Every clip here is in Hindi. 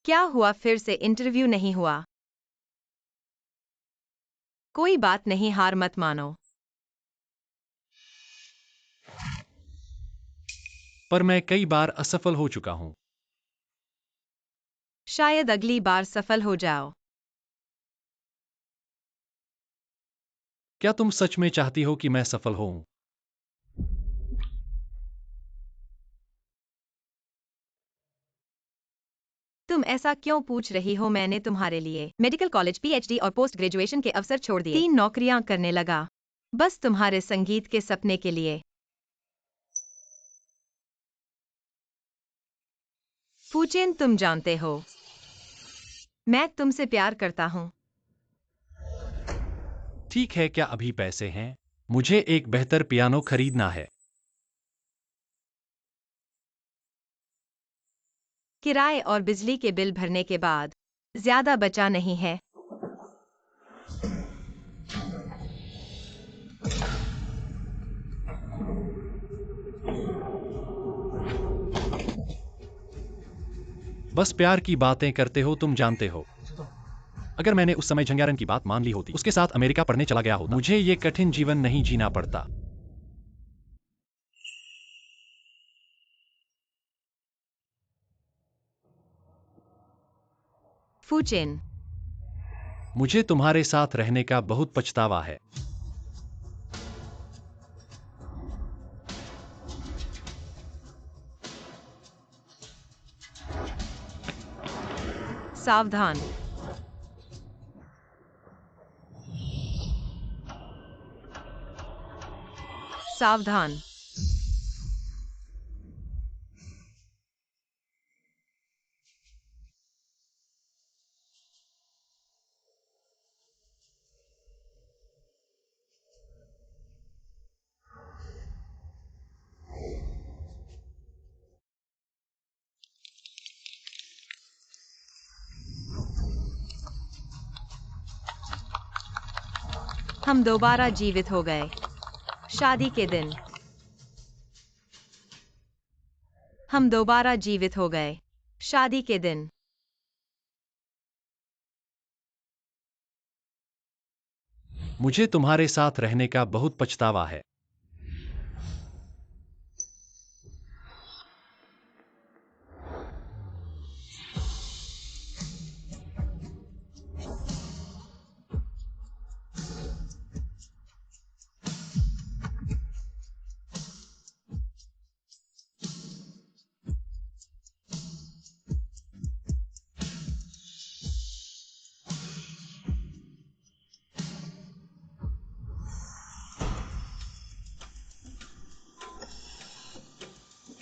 क्या हुआ, फिर से इंटरव्यू नहीं हुआ? कोई बात नहीं, हार मत मानो। पर मैं कई बार असफल हो चुका हूं। शायद अगली बार सफल हो जाओ। क्या तुम सच में चाहती हो कि मैं सफल होऊं? तुम ऐसा क्यों पूछ रही हो? मैंने तुम्हारे लिए मेडिकल कॉलेज, पीएचडी और पोस्ट ग्रेजुएशन के अवसर छोड़ दिए, 3 नौकरियां करने लगा, बस तुम्हारे संगीत के सपने के लिए। फूचेन, तुम जानते हो, मैं तुमसे प्यार करता हूं। ठीक है, क्या अभी पैसे हैं? मुझे एक बेहतर पियानो खरीदना है। किराए और बिजली के बिल भरने के बाद ज्यादा बचा नहीं है। बस प्यार की बातें करते हो, तुम जानते हो। अगर मैंने उस समय झंगारन की बात मान ली होती, उसके साथ अमेरिका पढ़ने चला गया होता, मुझे ये कठिन जीवन नहीं जीना पड़ता। फूचेन, मुझे तुम्हारे साथ रहने का बहुत पछतावा है। सावधान। सावधान। हम दोबारा जीवित हो गए। शादी के दिन हम दोबारा जीवित हो गए। शादी के दिन मुझे तुम्हारे साथ रहने का बहुत पछतावा है।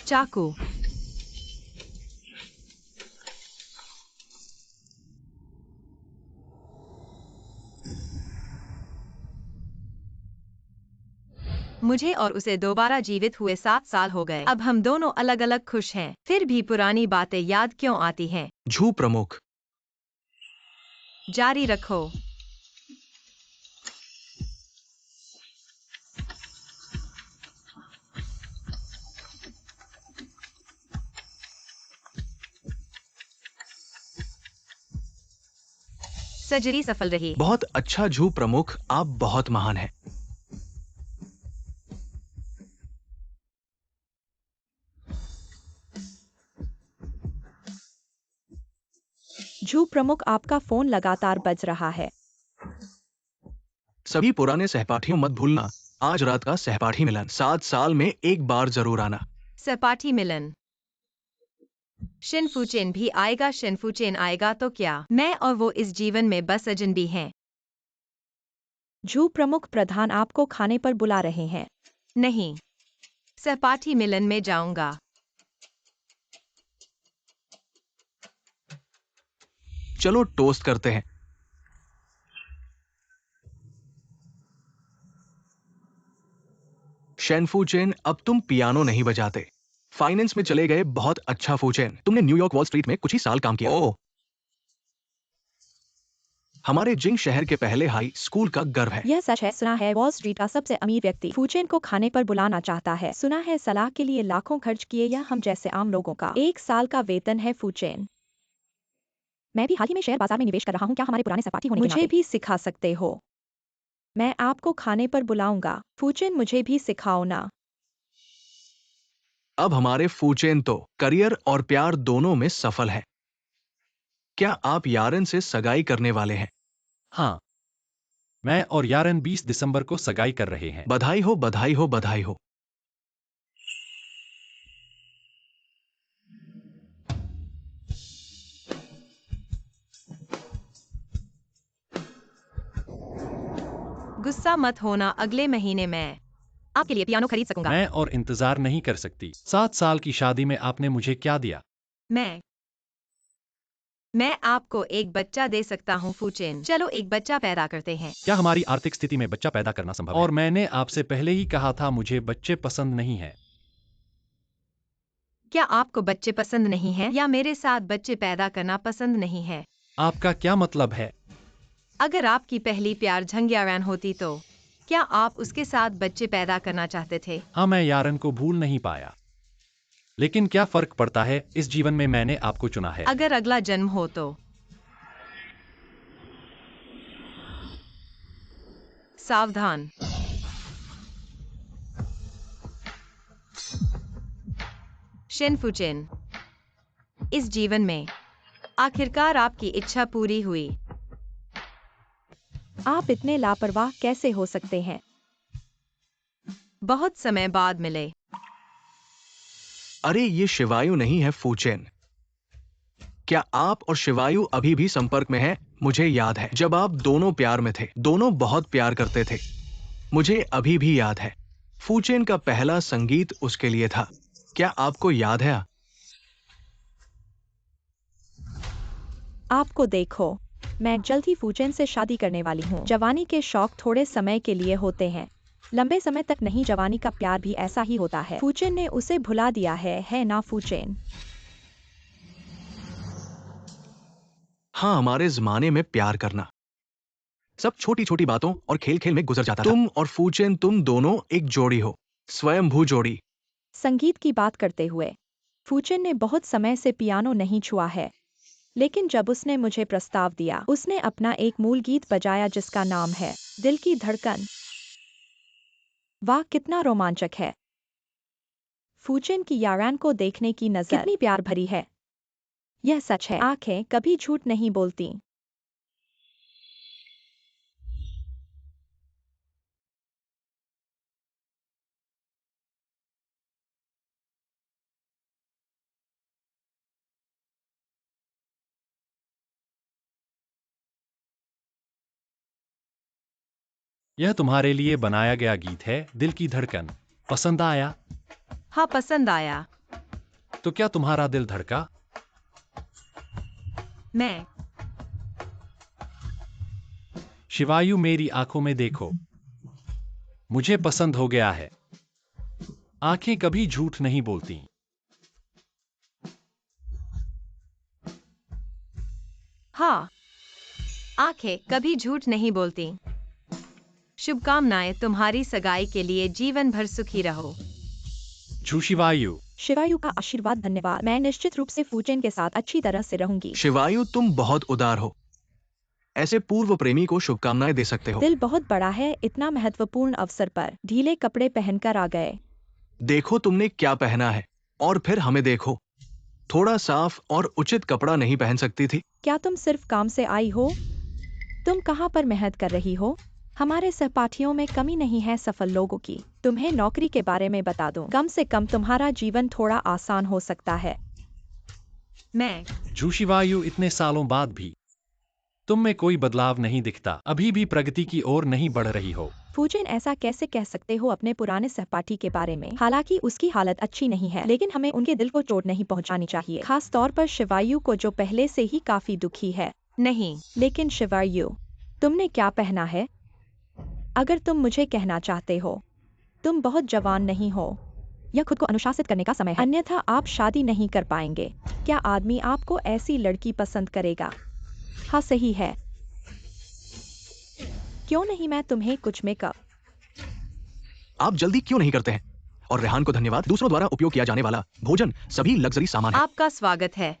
चाकू। मुझे और उसे दोबारा जीवित हुए 7 साल हो गए। अब हम दोनों अलग अलग खुश हैं, फिर भी पुरानी बातें याद क्यों आती हैं? झू प्रमुख। जारी रखो। सर्जरी सफल रही। बहुत अच्छा झू प्रमुख, आप बहुत महान हैं। झू प्रमुख, आपका फोन लगातार बज रहा है। सभी पुराने सहपाठियों मत भूलना। आज रात का सहपाठी मिलन, 7 साल में एक बार जरूर आना। सहपाठी मिलन। शिनफूचेन भी आएगा। शिनफूचेन आएगा तो क्या, मैं और वो इस जीवन में बस अजनबी हैं। झू प्रमुख, प्रधान आपको खाने पर बुला रहे हैं। नहीं, सहपाठी मिलन में जाऊंगा। चलो टोस्ट करते हैं। शेनफूचेन, अब तुम पियानो नहीं बजाते, फाइनेंस में चले गए। बहुत अच्छा फूचेन, तुमने न्यूयॉर्क वॉल स्ट्रीट में कुछ ही साल काम किया। ओह, हमारे जिंग शहर के पहले हाई स्कूल का गर्व है। यह सच है। सुना है वॉल स्ट्रीट का सबसे अमीर व्यक्ति फूचेन को खाने पर बुलाना चाहता है। सुना है सलाह के लिए लाखों खर्च किए, या हम जैसे आम लोगों का 1 साल का वेतन है फूचेन। मैं भी हाल ही में शेयर बाजार में निवेश कर रहा हूँ। क्या हमारे पुराने सहपाठी होने के मुझे नाते भी सिखा सकते हो। मैं आपको खाने पर बुलाऊंगा। फूचेन, मुझे भी सिखाओ ना। अब हमारे फूचेन तो करियर और प्यार दोनों में सफल है। क्या आप यारेन से सगाई करने वाले हैं? हाँ, मैं और यारेन 20 दिसंबर को सगाई कर रहे हैं। बधाई हो, बधाई हो, बधाई हो। गुस्सा मत होना, अगले महीने मैं आपके लिए पियानो खरीद सकूंगा। मैं और इंतजार नहीं कर सकती। 7 साल की शादी में आपने मुझे क्या दिया? मैं आपको एक बच्चा दे सकता हूँ फूचेन। चलो एक बच्चा पैदा करते हैं। क्या हमारी आर्थिक स्थिति में बच्चा पैदा करना संभव है? और मैंने आपसे पहले ही कहा था मुझे बच्चे पसंद नहीं है। क्या आपको बच्चे पसंद नहीं हैं या मेरे साथ बच्चे पैदा करना पसंद नहीं है? आपका क्या मतलब है? अगर आपकी पहली प्यार झंग्यारैन होती तो क्या आप उसके साथ बच्चे पैदा करना चाहते थे? हाँ, मैं यारेन को भूल नहीं पाया। लेकिन क्या फर्क पड़ता है, इस जीवन में मैंने आपको चुना है। अगर अगला जन्म हो तो सावधान। शिनफुचिन, इस जीवन में आखिरकार आपकी इच्छा पूरी हुई। आप इतने लापरवाह कैसे हो सकते हैं? बहुत समय बाद मिले। अरे ये शिवायु नहीं है फूचेन। क्या आप और शिवायु अभी भी संपर्क में हैं? मुझे याद है जब आप दोनों प्यार में थे, दोनों बहुत प्यार करते थे। मुझे अभी भी याद है फूचेन का पहला संगीत उसके लिए था। क्या आपको याद है? आपको देखो, मैं जल्द ही फूचेन से शादी करने वाली हूँ। जवानी के शौक थोड़े समय के लिए होते हैं, लंबे समय तक नहीं। जवानी का प्यार भी ऐसा ही होता है। फूचेन ने उसे भुला दिया है ना फूचेन? हाँ, हमारे जमाने में प्यार करना सब छोटी छोटी बातों और खेल खेल में गुजर जाता था। तुम और फूचेन, तुम दोनों एक जोड़ी हो, स्वयंभू जोड़ी। संगीत की बात करते हुए, फूचेन ने बहुत समय से पियानो नहीं छुआ है, लेकिन जब उसने मुझे प्रस्ताव दिया, उसने अपना एक मूल गीत बजाया जिसका नाम है दिल की धड़कन। वाह, कितना रोमांचक है। फूचेन की यारान को देखने की नजर कितनी प्यार भरी है। यह सच है, आंखें कभी झूठ नहीं बोलती। यह तुम्हारे लिए बनाया गया गीत है, दिल की धड़कन। पसंद आया? हाँ, पसंद आया। तो क्या तुम्हारा दिल धड़का? मैं शिवायु, मेरी आंखों में देखो, मुझे पसंद हो गया है। आंखें कभी झूठ नहीं बोलती। हाँ, आंखें कभी झूठ नहीं बोलती। शुभकामनाएं तुम्हारी सगाई के लिए। जीवन भर सुखी रहो। शिवायु। शिवायु का आशीर्वाद धन्यवाद। मैं निश्चित रूप से फूचेन के साथ अच्छी तरह से रहूंगी। शिवायु, तुम बहुत उदार हो। ऐसे पूर्व प्रेमी को शुभकामनाएं दे सकते हो। दिल बहुत बड़ा है, इतना महत्वपूर्ण अवसर पर ढीले कपड़े पहनकर आ गए। देखो तुमने क्या पहना है, और फिर हमें देखो। थोड़ा साफ और उचित कपड़ा नहीं पहन सकती थी? क्या तुम सिर्फ काम से आई हो? तुम कहाँ पर मेहनत कर रही हो? हमारे सहपाठियों में कमी नहीं है सफल लोगों की। तुम्हें नौकरी के बारे में बता दूं, कम से कम तुम्हारा जीवन थोड़ा आसान हो सकता है। मैं शिवायु, इतने सालों बाद भी तुम में कोई बदलाव नहीं दिखता। अभी भी प्रगति की ओर नहीं बढ़ रही हो। फूचेन, ऐसा कैसे कह सकते हो अपने पुराने सहपाठी के बारे में? हालांकि उसकी हालत अच्छी नहीं है, लेकिन हमें उनके दिल को चोट नहीं पहुंचानी चाहिए, खास तौर पर शिवायु को जो पहले से ही काफी दुखी है। नहीं। लेकिन शिवायु, तुमने क्या पहना है? अगर तुम मुझे कहना चाहते हो, तुम बहुत जवान नहीं हो। यह खुद को अनुशासित करने का समय है, अन्यथा आप शादी नहीं कर पाएंगे। क्या आदमी आपको ऐसी लड़की पसंद करेगा? हाँ, सही है। क्यों नहीं, मैं तुम्हें कुछ मेकअप। आप जल्दी क्यों नहीं करते हैं? और रेहान को धन्यवाद, दूसरों द्वारा उपयोग किया जाने वाला भोजन, सभी लग्जरी सामान है। आपका स्वागत है।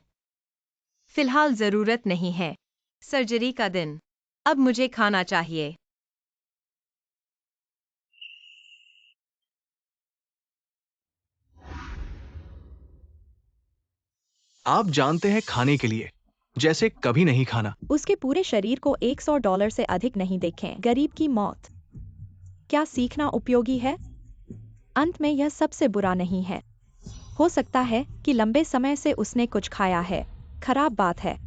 फिलहाल जरूरत नहीं है। सर्जरी का दिन। अब मुझे खाना चाहिए। आप जानते हैं खाने के लिए जैसे कभी नहीं खाना। उसके पूरे शरीर को $100 से अधिक नहीं देखें। गरीब की मौत। क्या सीखना उपयोगी है? अंत में यह सबसे बुरा नहीं है। हो सकता है कि लंबे समय से उसने कुछ खाया है। खराब बात है।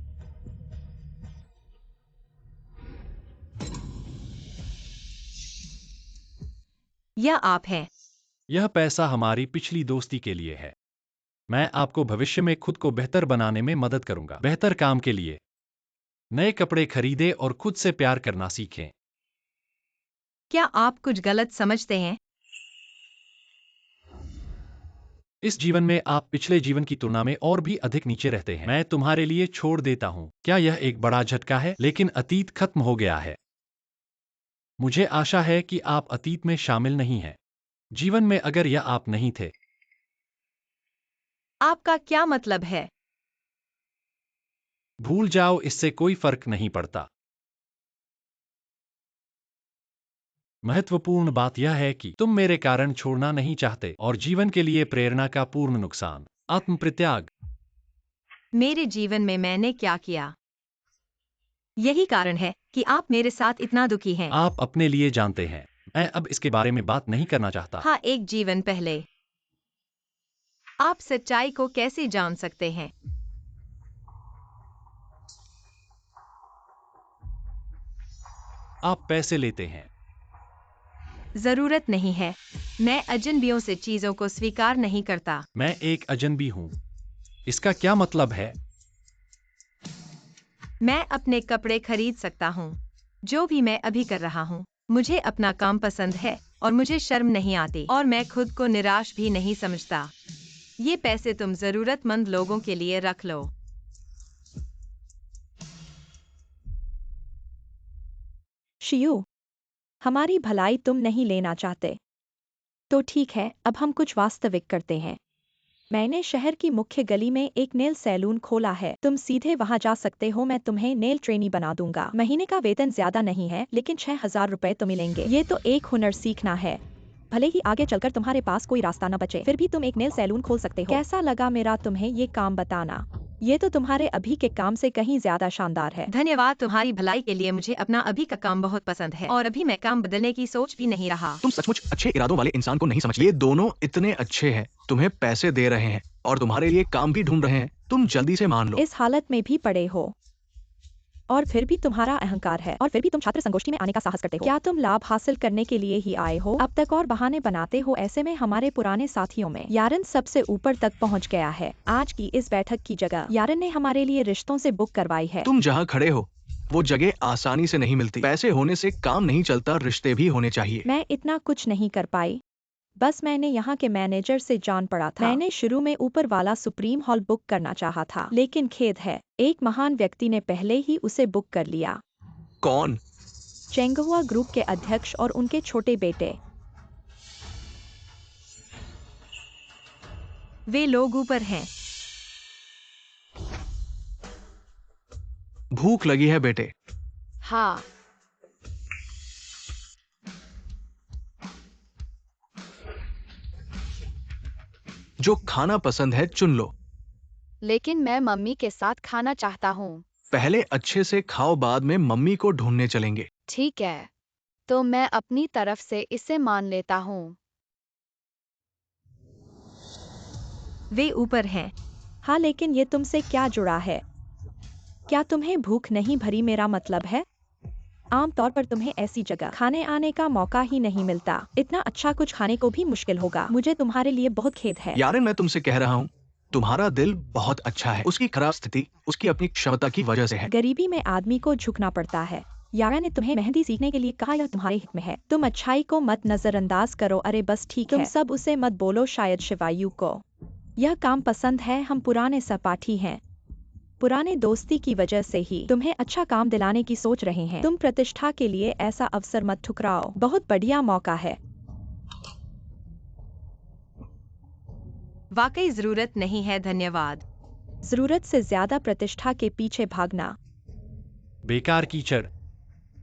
यह आप हैं। यह पैसा हमारी पिछली दोस्ती के लिए है। मैं आपको भविष्य में खुद को बेहतर बनाने में मदद करूंगा। बेहतर काम के लिए नए कपड़े खरीदें और खुद से प्यार करना सीखें। क्या आप कुछ गलत समझते हैं? इस जीवन में आप पिछले जीवन की तुलना में और भी अधिक नीचे रहते हैं। मैं तुम्हारे लिए छोड़ देता हूं। क्या यह एक बड़ा झटका है? लेकिन अतीत खत्म हो गया है। मुझे आशा है कि आप अतीत में शामिल नहीं हैं। जीवन में अगर यह आप नहीं थे। आपका क्या मतलब है? भूल जाओ, इससे कोई फर्क नहीं पड़ता। महत्वपूर्ण बात यह है कि तुम मेरे कारण छोड़ना नहीं चाहते और जीवन के लिए प्रेरणा का पूर्ण नुकसान। आत्मपरित्याग। मेरे जीवन में मैंने क्या किया? यही कारण है कि आप मेरे साथ इतना दुखी हैं। आप अपने लिए जानते हैं। मैं अब इसके बारे में बात नहीं करना चाहता। हाँ, एक जीवन पहले। आप सच्चाई को कैसे जान सकते हैं? आप पैसे लेते हैं। जरूरत नहीं है। मैं अजनबियों से चीजों को स्वीकार नहीं करता। मैं एक अजनबी हूं। इसका क्या मतलब है? मैं अपने कपड़े खरीद सकता हूँ। जो भी मैं अभी कर रहा हूँ, मुझे अपना काम पसंद है और मुझे शर्म नहीं आती और मैं खुद को निराश भी नहीं समझता। ये पैसे तुम जरूरतमंद लोगों के लिए रख लो। शियू, हमारी भलाई तुम नहीं लेना चाहते। तो ठीक है, अब हम कुछ वास्तविक करते हैं। मैंने शहर की मुख्य गली में एक नेल सैलून खोला है। तुम सीधे वहां जा सकते हो। मैं तुम्हें नेल ट्रेनी बना दूंगा। महीने का वेतन ज्यादा नहीं है, लेकिन 6,000 रुपए तो मिलेंगे। ये तो एक हुनर सीखना है। भले ही आगे चलकर तुम्हारे पास कोई रास्ता न बचे, फिर भी तुम एक नेल सैलून खोल सकते हो। कैसा लगा मेरा तुम्हें ये काम बताना? ये तो तुम्हारे अभी के काम से कहीं ज्यादा शानदार है। धन्यवाद तुम्हारी भलाई के लिए। मुझे अपना अभी का काम बहुत पसंद है और अभी मैं काम बदलने की सोच भी नहीं रहा। तुम सचमुच अच्छे इरादों वाले इंसान को नहीं समझ। ये दोनों इतने अच्छे हैं, तुम्हें पैसे दे रहे हैं और तुम्हारे लिए काम भी ढूंढ रहे हैं। तुम जल्दी से मान लो। इस हालत में भी पड़े हो और फिर भी तुम्हारा अहंकार है और फिर भी तुम छात्र संगोष्ठी में आने का साहस करते हो। क्या तुम लाभ हासिल करने के लिए ही आए हो? अब तक और बहाने बनाते हो। ऐसे में हमारे पुराने साथियों में यारन सबसे ऊपर तक पहुंच गया है। आज की इस बैठक की जगह यारन ने हमारे लिए रिश्तों से बुक करवाई है। तुम जहाँ खड़े हो वो जगह आसानी से नहीं मिलती। पैसे होने से काम नहीं चलता, रिश्ते भी होने चाहिए। मैं इतना कुछ नहीं कर पाई। बस मैंने यहाँ के मैनेजर से जान पड़ा था। मैंने शुरू में ऊपर वाला सुप्रीम हॉल बुक करना चाहा था, लेकिन खेद है, एक महान व्यक्ति ने पहले ही उसे बुक कर लिया। कौन? चेंगहुआ ग्रुप के अध्यक्ष और उनके छोटे बेटे। वे लोग ऊपर हैं। भूख लगी है बेटे? हाँ। जो खाना पसंद है चुन लो। लेकिन मैं मम्मी के साथ खाना चाहता हूँ। पहले अच्छे से खाओ, बाद में मम्मी को ढूंढने चलेंगे। ठीक है, तो मैं अपनी तरफ से इसे मान लेता हूँ। वे ऊपर हैं। हाँ, लेकिन ये तुमसे क्या जुड़ा है? क्या तुम्हें भूख नहीं भरी? मेरा मतलब है, आमतौर पर तुम्हें ऐसी जगह खाने आने का मौका ही नहीं मिलता। इतना अच्छा कुछ खाने को भी मुश्किल होगा। मुझे तुम्हारे लिए बहुत खेद है। यारन, मैं तुमसे कह रहा हूँ, तुम्हारा दिल बहुत अच्छा है। उसकी खराब स्थिति उसकी अपनी क्षमता की वजह से है। गरीबी में आदमी को झुकना पड़ता है। यारा ने तुम्हें मेहंदी सीखने के लिए कहा, यह तुम्हारे हित में है। तुम अच्छाई को मत नजरअंदाज करो। अरे बस ठीक है, तुम सब उसे मत बोलो। शायद शिवायु को यह काम पसंद है। हम पुराने सहपाठी हैं। पुराने दोस्ती की वजह से ही तुम्हें अच्छा काम दिलाने की सोच रहे हैं। तुम प्रतिष्ठा के लिए ऐसा अवसर मत ठुकराओ। बहुत बढ़िया मौका है। वाकई जरूरत नहीं है, धन्यवाद। जरूरत से ज्यादा प्रतिष्ठा के पीछे भागना। बेकार कीचड़।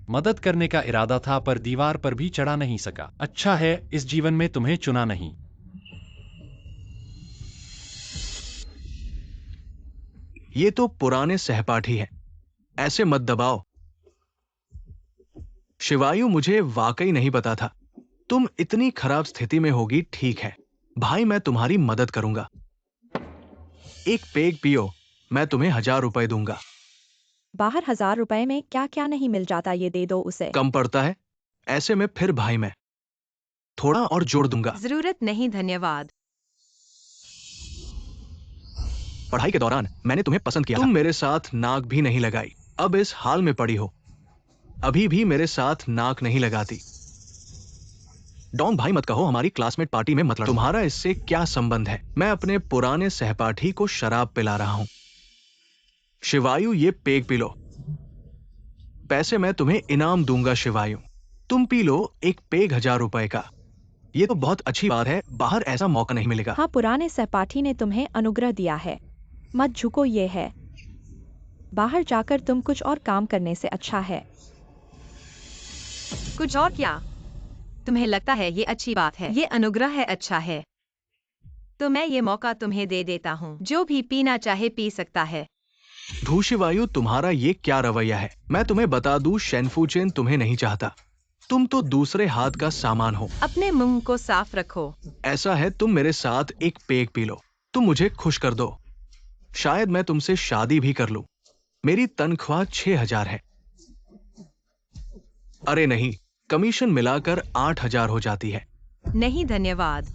मदद करने का इरादा था पर दीवार पर भी चढ़ा नहीं सका। अच्छा है इस जीवन में तुम्हें चुना नहीं। ये तो पुराने सहपाठी हैं। ऐसे मत दबाओ। शिवायु, मुझे वाकई नहीं पता था तुम इतनी खराब स्थिति में होगी। ठीक है भाई, मैं तुम्हारी मदद करूंगा। एक पेग पियो, मैं तुम्हें 1000 रुपए दूंगा। बाहर 1000 रुपए में क्या क्या नहीं मिल जाता, ये दे दो उसे। कम पड़ता है? ऐसे में फिर भाई मैं थोड़ा और जोड़ दूंगा। जरूरत नहीं, धन्यवाद। पढ़ाई के दौरान मैंने तुम्हें पसंद किया। तुम मेरे साथ नाक भी नहीं लगाई, अब इस हाल में पड़ी हो। अभी भी मेरे साथ नाक नहीं लगाती। डॉन भाई मत कहो, हमारी क्लासमेट पार्टी में मत लड़ो। तुम्हारा इससे क्या संबंध है? मैं अपने पुराने सहपाठी को शराब पिला रहा हूं। शिवायु, ये पेग पी लो। पैसे मैं तुम्हें इनाम दूंगा। शिवायु, तुम पी लो एक पेग 1000 रुपए का। ये तो बहुत अच्छी बात है, बाहर ऐसा मौका नहीं मिलेगा। हाँ, पुराने सहपाठी ने तुम्हें अनुग्रह दिया है, मत झुको। ये है, बाहर जाकर तुम कुछ और काम करने से अच्छा है। कुछ और क्या? तुम्हें लगता है ये अच्छी बात है? ये अनुग्रह है, अच्छा है। तो मैं ये मौका तुम्हें दे देता हूँ। जो भी पीना चाहे पी सकता है। धूशिवायु, तुम्हारा ये क्या रवैया है? मैं तुम्हें बता दूं, शेनफूचेन तुम्हें नहीं चाहता। तुम तो दूसरे हाथ का सामान हो। अपने मुंह को साफ रखो। ऐसा है, तुम मेरे साथ एक पेग पी लो, तुम मुझे खुश कर दो। शायद मैं तुमसे शादी भी कर लूं। मेरी तनख्वाह 6000 है। अरे नहीं, कमीशन मिलाकर 8000 हो जाती है। नहीं धन्यवाद,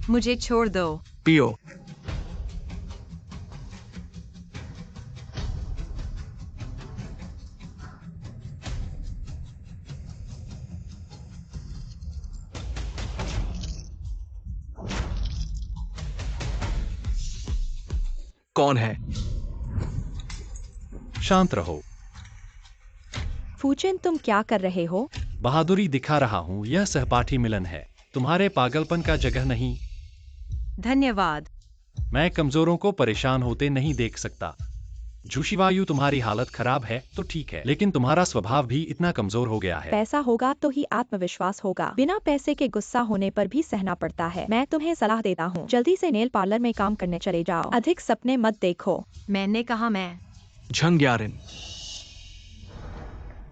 मुझे छोड़ दो। पियो। कौन है? शांत रहो। फूचेन, तुम क्या कर रहे हो? बहादुरी दिखा रहा हूँ, यह सहपाठी मिलन है, तुम्हारे पागलपन का जगह नहीं। धन्यवाद। मैं कमजोरों को परेशान होते नहीं देख सकता। झूशिवायु, तुम्हारी हालत खराब है तो ठीक है, लेकिन तुम्हारा स्वभाव भी इतना कमजोर हो गया है। पैसा होगा तो ही आत्मविश्वास होगा, बिना पैसे के गुस्सा होने पर भी सहना पड़ता है। मैं तुम्हें सलाह देता हूँ, जल्दी से नेल पार्लर में काम करने चले जाओ। अधिक सपने मत देखो। मैंने कहा मैं। झंग्यारिन,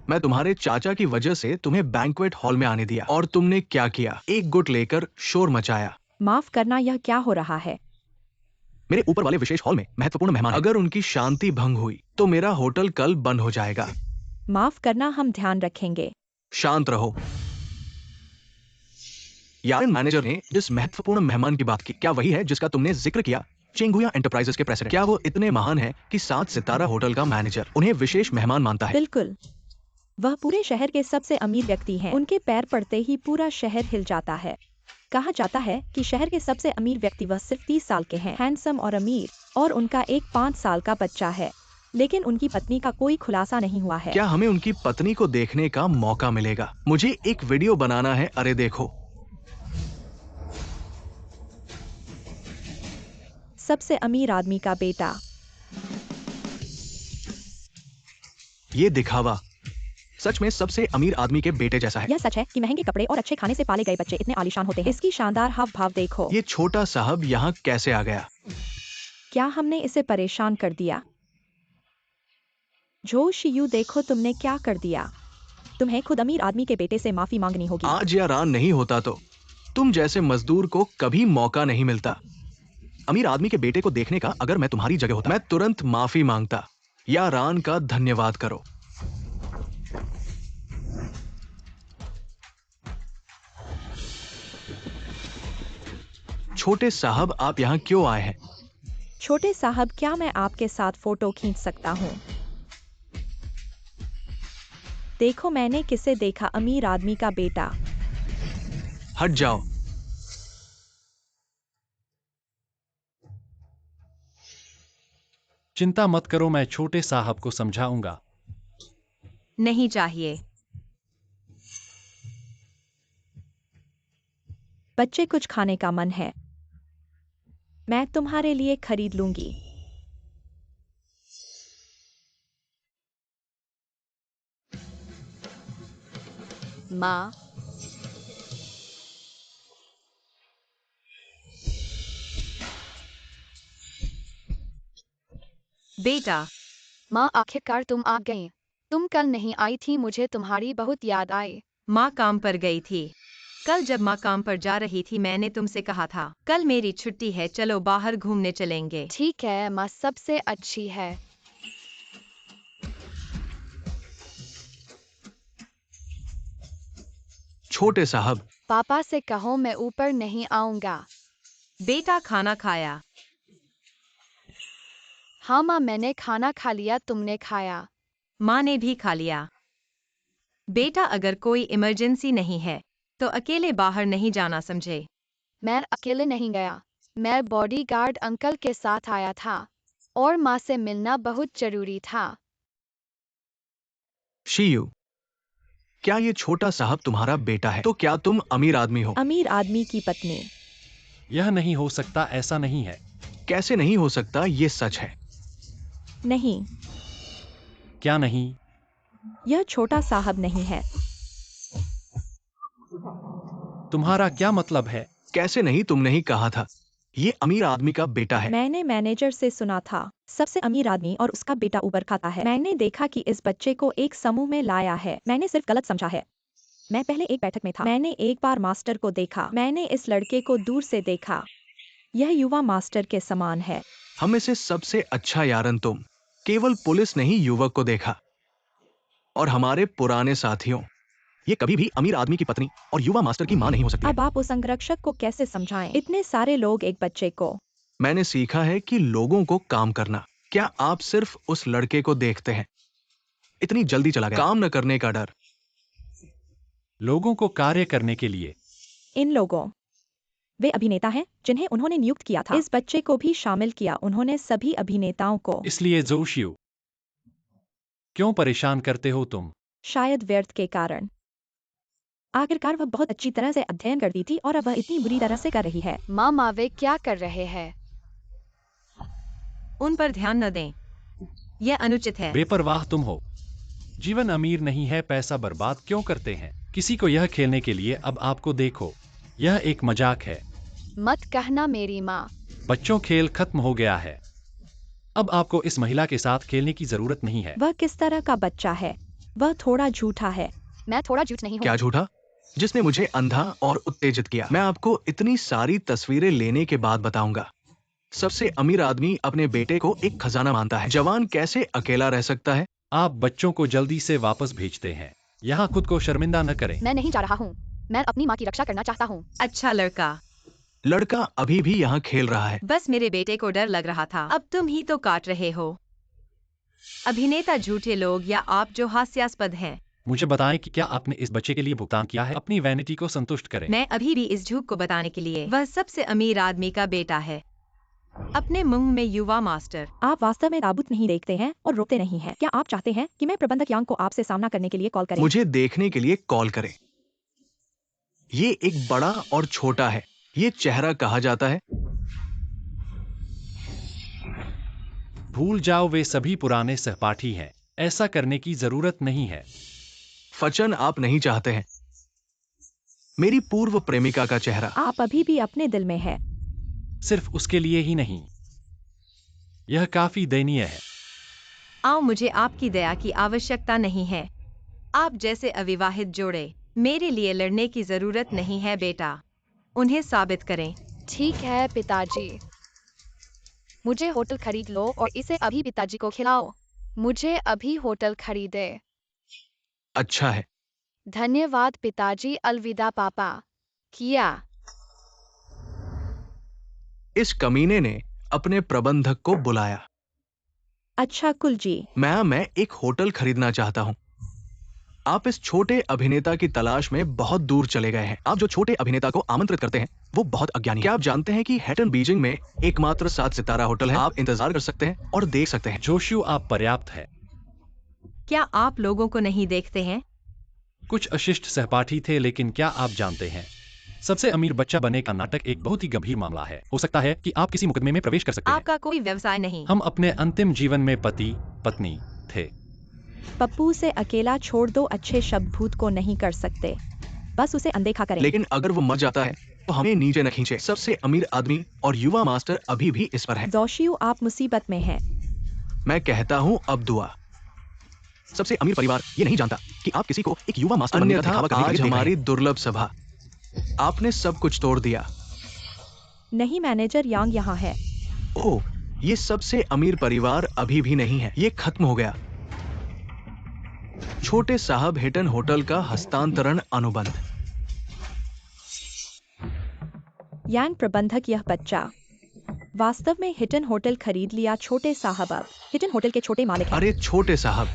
मैं तुम्हारे चाचा की वजह से तुम्हें बैंक्वेट हॉल में आने दिया और तुमने क्या किया? एक गुट लेकर शोर मचाया। माफ करना, यह क्या हो रहा है? मेरे ऊपर वाले विशेष हॉल में महत्वपूर्ण मेहमान, अगर उनकी शांति भंग हुई तो मेरा होटल कल बंद हो जाएगा। माफ करना, हम ध्यान रखेंगे। शांत रहो। यारिन, मैनेजर ने जिस महत्वपूर्ण मेहमान की बात की, क्या वही है जिसका तुमने जिक्र किया? चेंगुया एंटरप्राइजेस के प्रेसिडेंट। क्या वो इतने महान है कि 7 सितारा होटल का मैनेजर उन्हें विशेष मेहमान मानता है? बिल्कुल, वह पूरे शहर के सबसे अमीर व्यक्ति हैं। उनके पैर पड़ते ही पूरा शहर हिल जाता है। कहा जाता है कि शहर के सबसे अमीर व्यक्ति वह सिर्फ 30 साल के हैं, हैंडसम और अमीर, और उनका एक 5 साल का बच्चा है। लेकिन उनकी पत्नी का कोई खुलासा नहीं हुआ है। क्या हमें उनकी पत्नी को देखने का मौका मिलेगा? मुझे एक वीडियो बनाना है। अरे देखो, सबसे अमीर आदमी का बेटा। ये दिखावा सच में सबसे अमीर आदमी के बेटे जैसा है। यह सच है कि महंगे कपड़े और अच्छे खाने से पाले गए बच्चे इतने आलीशान होते हैं। इसकी शानदार हाव भाव देखो। ये छोटा साहब यहाँ कैसे आ गया? क्या हमने इसे परेशान कर दिया? जो शियू, देखो तुमने क्या कर दिया। तुम्हें खुद अमीर आदमी के बेटे से माफी मांगनी होगी। आज या रान नहीं होता तो तुम जैसे मजदूर को कभी मौका नहीं मिलता। अमीर आदमी के बेटे को देखने का अगर मैं तुम्हारी जगह होता, मैं तुरंत माफी मांगता। या रान का धन्यवाद करो। छोटे साहब, आप यहाँ क्यों आए हैं? छोटे साहब, क्या मैं आपके साथ फोटो खींच सकता हूँ? देखो मैंने किसे देखा, अमीर आदमी का बेटा। हट जाओ। चिंता मत करो, मैं छोटे साहब को समझाऊंगा। नहीं चाहिए। बच्चे, कुछ खाने का मन है? मैं तुम्हारे लिए खरीद लूंगी। माँ, बेटा, माँ आखिरकार तुम आ गई। तुम कल नहीं आई थी, मुझे तुम्हारी बहुत याद आई। माँ काम पर गई थी। कल जब माँ काम पर जा रही थी मैंने तुमसे कहा था कल मेरी छुट्टी है, चलो बाहर घूमने चलेंगे। ठीक है माँ, सबसे अच्छी है। छोटे साहब, पापा से कहो मैं ऊपर नहीं आऊंगा। बेटा खाना खाया? हाँ माँ, मैंने खाना खा लिया, तुमने खाया? माँ ने भी खा लिया। बेटा अगर कोई इमरजेंसी नहीं है तो अकेले बाहर नहीं जाना, समझे? मैं अकेले नहीं गया, मैं बॉडीगार्ड अंकल के साथ आया था और माँ से मिलना बहुत जरूरी था। शीयू, क्या ये छोटा साहब तुम्हारा बेटा है? तो क्या तुम अमीर आदमी हो? अमीर आदमी की पत्नी। यह नहीं हो सकता, ऐसा नहीं है। कैसे नहीं हो सकता, ये सच है। नहीं, क्या नहीं? यह छोटा साहब नहीं है। तुम्हारा क्या मतलब है? कैसे नहीं, तुमने ही कहा था ये अमीर आदमी का बेटा है। मैंने मैनेजर से सुना था सबसे अमीर आदमी और उसका बेटा ऊबर खाता है। मैंने देखा कि इस बच्चे को एक समूह में लाया है। मैंने सिर्फ गलत समझा है। मैं पहले एक बैठक में था। मैंने एक बार मास्टर को देखा। मैंने इस लड़के को दूर से देखा। यह युवा मास्टर के समान है। हम में से सबसे अच्छा यारन तुम। केवल पुलिस ने ही युवक को देखा और हमारे पुराने साथियों। ये कभी भी अमीर आदमी की पत्नी और युवा मास्टर की मां नहीं हो सकती है। अब आप उस अंगरक्षक को कैसे समझाएं? इतने सारे लोग एक बच्चे को। मैंने सीखा है कि लोगों को काम करना। क्या आप सिर्फ उस लड़के को देखते हैं? इतनी जल्दी चला गया। काम न करने का डर। लोगों को कार्य करने के लिए। इन लोगों, वे अभिनेता हैं जिन्हें उन्होंने नियुक्त किया था। इस बच्चे को भी शामिल किया उन्होंने, सभी अभिनेताओं को। इसलिए जोशियो, क्यों परेशान करते हो तुम? शायद व्यर्थ के कारण। आखिरकार वह बहुत अच्छी तरह से अध्ययन करती थी और अब वह इतनी बुरी तरह से कर रही है। माँ वे क्या कर रहे हैं? उन पर ध्यान न दें, यह अनुचित है। बेपरवाह तुम हो। जीवन अमीर नहीं है, पैसा बर्बाद क्यों करते हैं किसी को यह खेलने के लिए? अब आपको देखो, यह एक मजाक है। मत कहना मेरी माँ। बच्चों, खेल खत्म हो गया है। अब आपको इस महिला के साथ खेलने की जरूरत नहीं है। वह किस तरह का बच्चा है? वह थोड़ा झूठा है। मैं थोड़ा झूठ नहीं हूँ। क्या झूठा? जिसने मुझे अंधा और उत्तेजित किया। मैं आपको इतनी सारी तस्वीरें लेने के बाद बताऊंगा। सबसे अमीर आदमी अपने बेटे को एक खजाना मानता है। जवान कैसे अकेला रह सकता है? आप बच्चों को जल्दी से वापस भेजते हैं। यहाँ खुद को शर्मिंदा न करें। मैं नहीं जा रहा हूँ, मैं अपनी माँ की रक्षा करना चाहता हूँ। अच्छा लड़का। लड़का अभी भी यहाँ खेल रहा है। बस मेरे बेटे को डर लग रहा था, अब तुम ही तो काट रहे हो। अभिनेता झूठे लोग या आप जो हास्यास्पद हैं। मुझे बताएं कि क्या आपने इस बच्चे के लिए भुगतान किया है? अपनी वैनिटी को संतुष्ट करें। मैं अभी भी इस झूठ को बताने के लिए वह सबसे अमीर आदमी का बेटा है। अपने मुंह में युवा मास्टर। आप वास्तव में ताबूत नहीं देखते हैं और रोकते नहीं हैं। क्या आप चाहते हैं कि मैं प्रबंधक यांग को आपसे सामना करने के लिए कॉल करें? मुझे देखने के लिए कॉल करें। ये एक बड़ा और छोटा है। ये चेहरा कहा जाता है। भूल जाओ, वे सभी पुराने सहपाठी हैं। ऐसा करने की जरूरत नहीं है। फचन आप नहीं चाहते हैं। मेरी पूर्व प्रेमिका का चेहरा। आप अभी भी अपने दिल में है। सिर्फ उसके लिए ही नहीं, यह काफी दयनीय है। आओ, मुझे आपकी दया की आवश्यकता नहीं है। आप जैसे अविवाहित जोड़े मेरे लिए लड़ने की जरूरत नहीं है बेटा। उन्हें साबित करें। ठीक है पिताजी, मुझे होटल खरीद लो और इसे अभी पिताजी को खिलाओ। मुझे अभी होटल खरीदे। अच्छा है। धन्यवाद पिताजी, अलविदा पापा। किया। इस कमीने ने अपने प्रबंधक को बुलाया। अच्छा कुल जी, मैं एक होटल खरीदना चाहता हूँ। आप इस छोटे अभिनेता की तलाश में बहुत दूर चले गए हैं। आप जो छोटे अभिनेता को आमंत्रित करते हैं वो बहुत अज्ञानी है। क्या आप जानते हैं कि हैटन बीजिंग में एकमात्र 7 सितारा होटल है? आप इंतजार कर सकते हैं और देख सकते हैं। जोशियो, आप पर्याप्त है। क्या आप लोगों को नहीं देखते हैं? कुछ अशिष्ट सहपाठी थे, लेकिन क्या आप जानते हैं सबसे अमीर बच्चा बनने का नाटक एक बहुत ही गंभीर मामला है। हो सकता है कि आप किसी मुकदमे में प्रवेश कर सकते हैं। आपका कोई व्यवसाय नहीं। हम अपने अंतिम जीवन में पति पत्नी थे। पप्पू से अकेला छोड़ दो। अच्छे शब्द भूत को नहीं कर सकते, बस उसे अनदेखा करें। लेकिन अगर वो मर जाता है तो हमें नीचे न खींचे। सबसे अमीर आदमी और युवा मास्टर अभी भी इस पर है। जोशियो, आप मुसीबत में हैं। मैं कहता हूँ अब दुआ। सबसे अमीर परिवार ये नहीं जानता कि आप किसी को एक युवा मास्टर बनने का दिखावा करने के लिए आज देख रहे हैं। हमारी दुर्लभ सभा, आपने सब कुछ तोड़ दिया। नहीं, मैनेजर यांग यहाँ है। ओह, ये सबसे अमीर परिवार अभी भी नहीं है। ये खत्म हो गया। छोटे साहब हिटन होटल का हस्तांतरण अनुबंध। यांग प्रबंधक, यह बच्चा वास्तव में हिटन होटल खरीद लिया। छोटे साहब अब हिटन होटल के छोटे मालिक हैं। अरे छोटे साहब,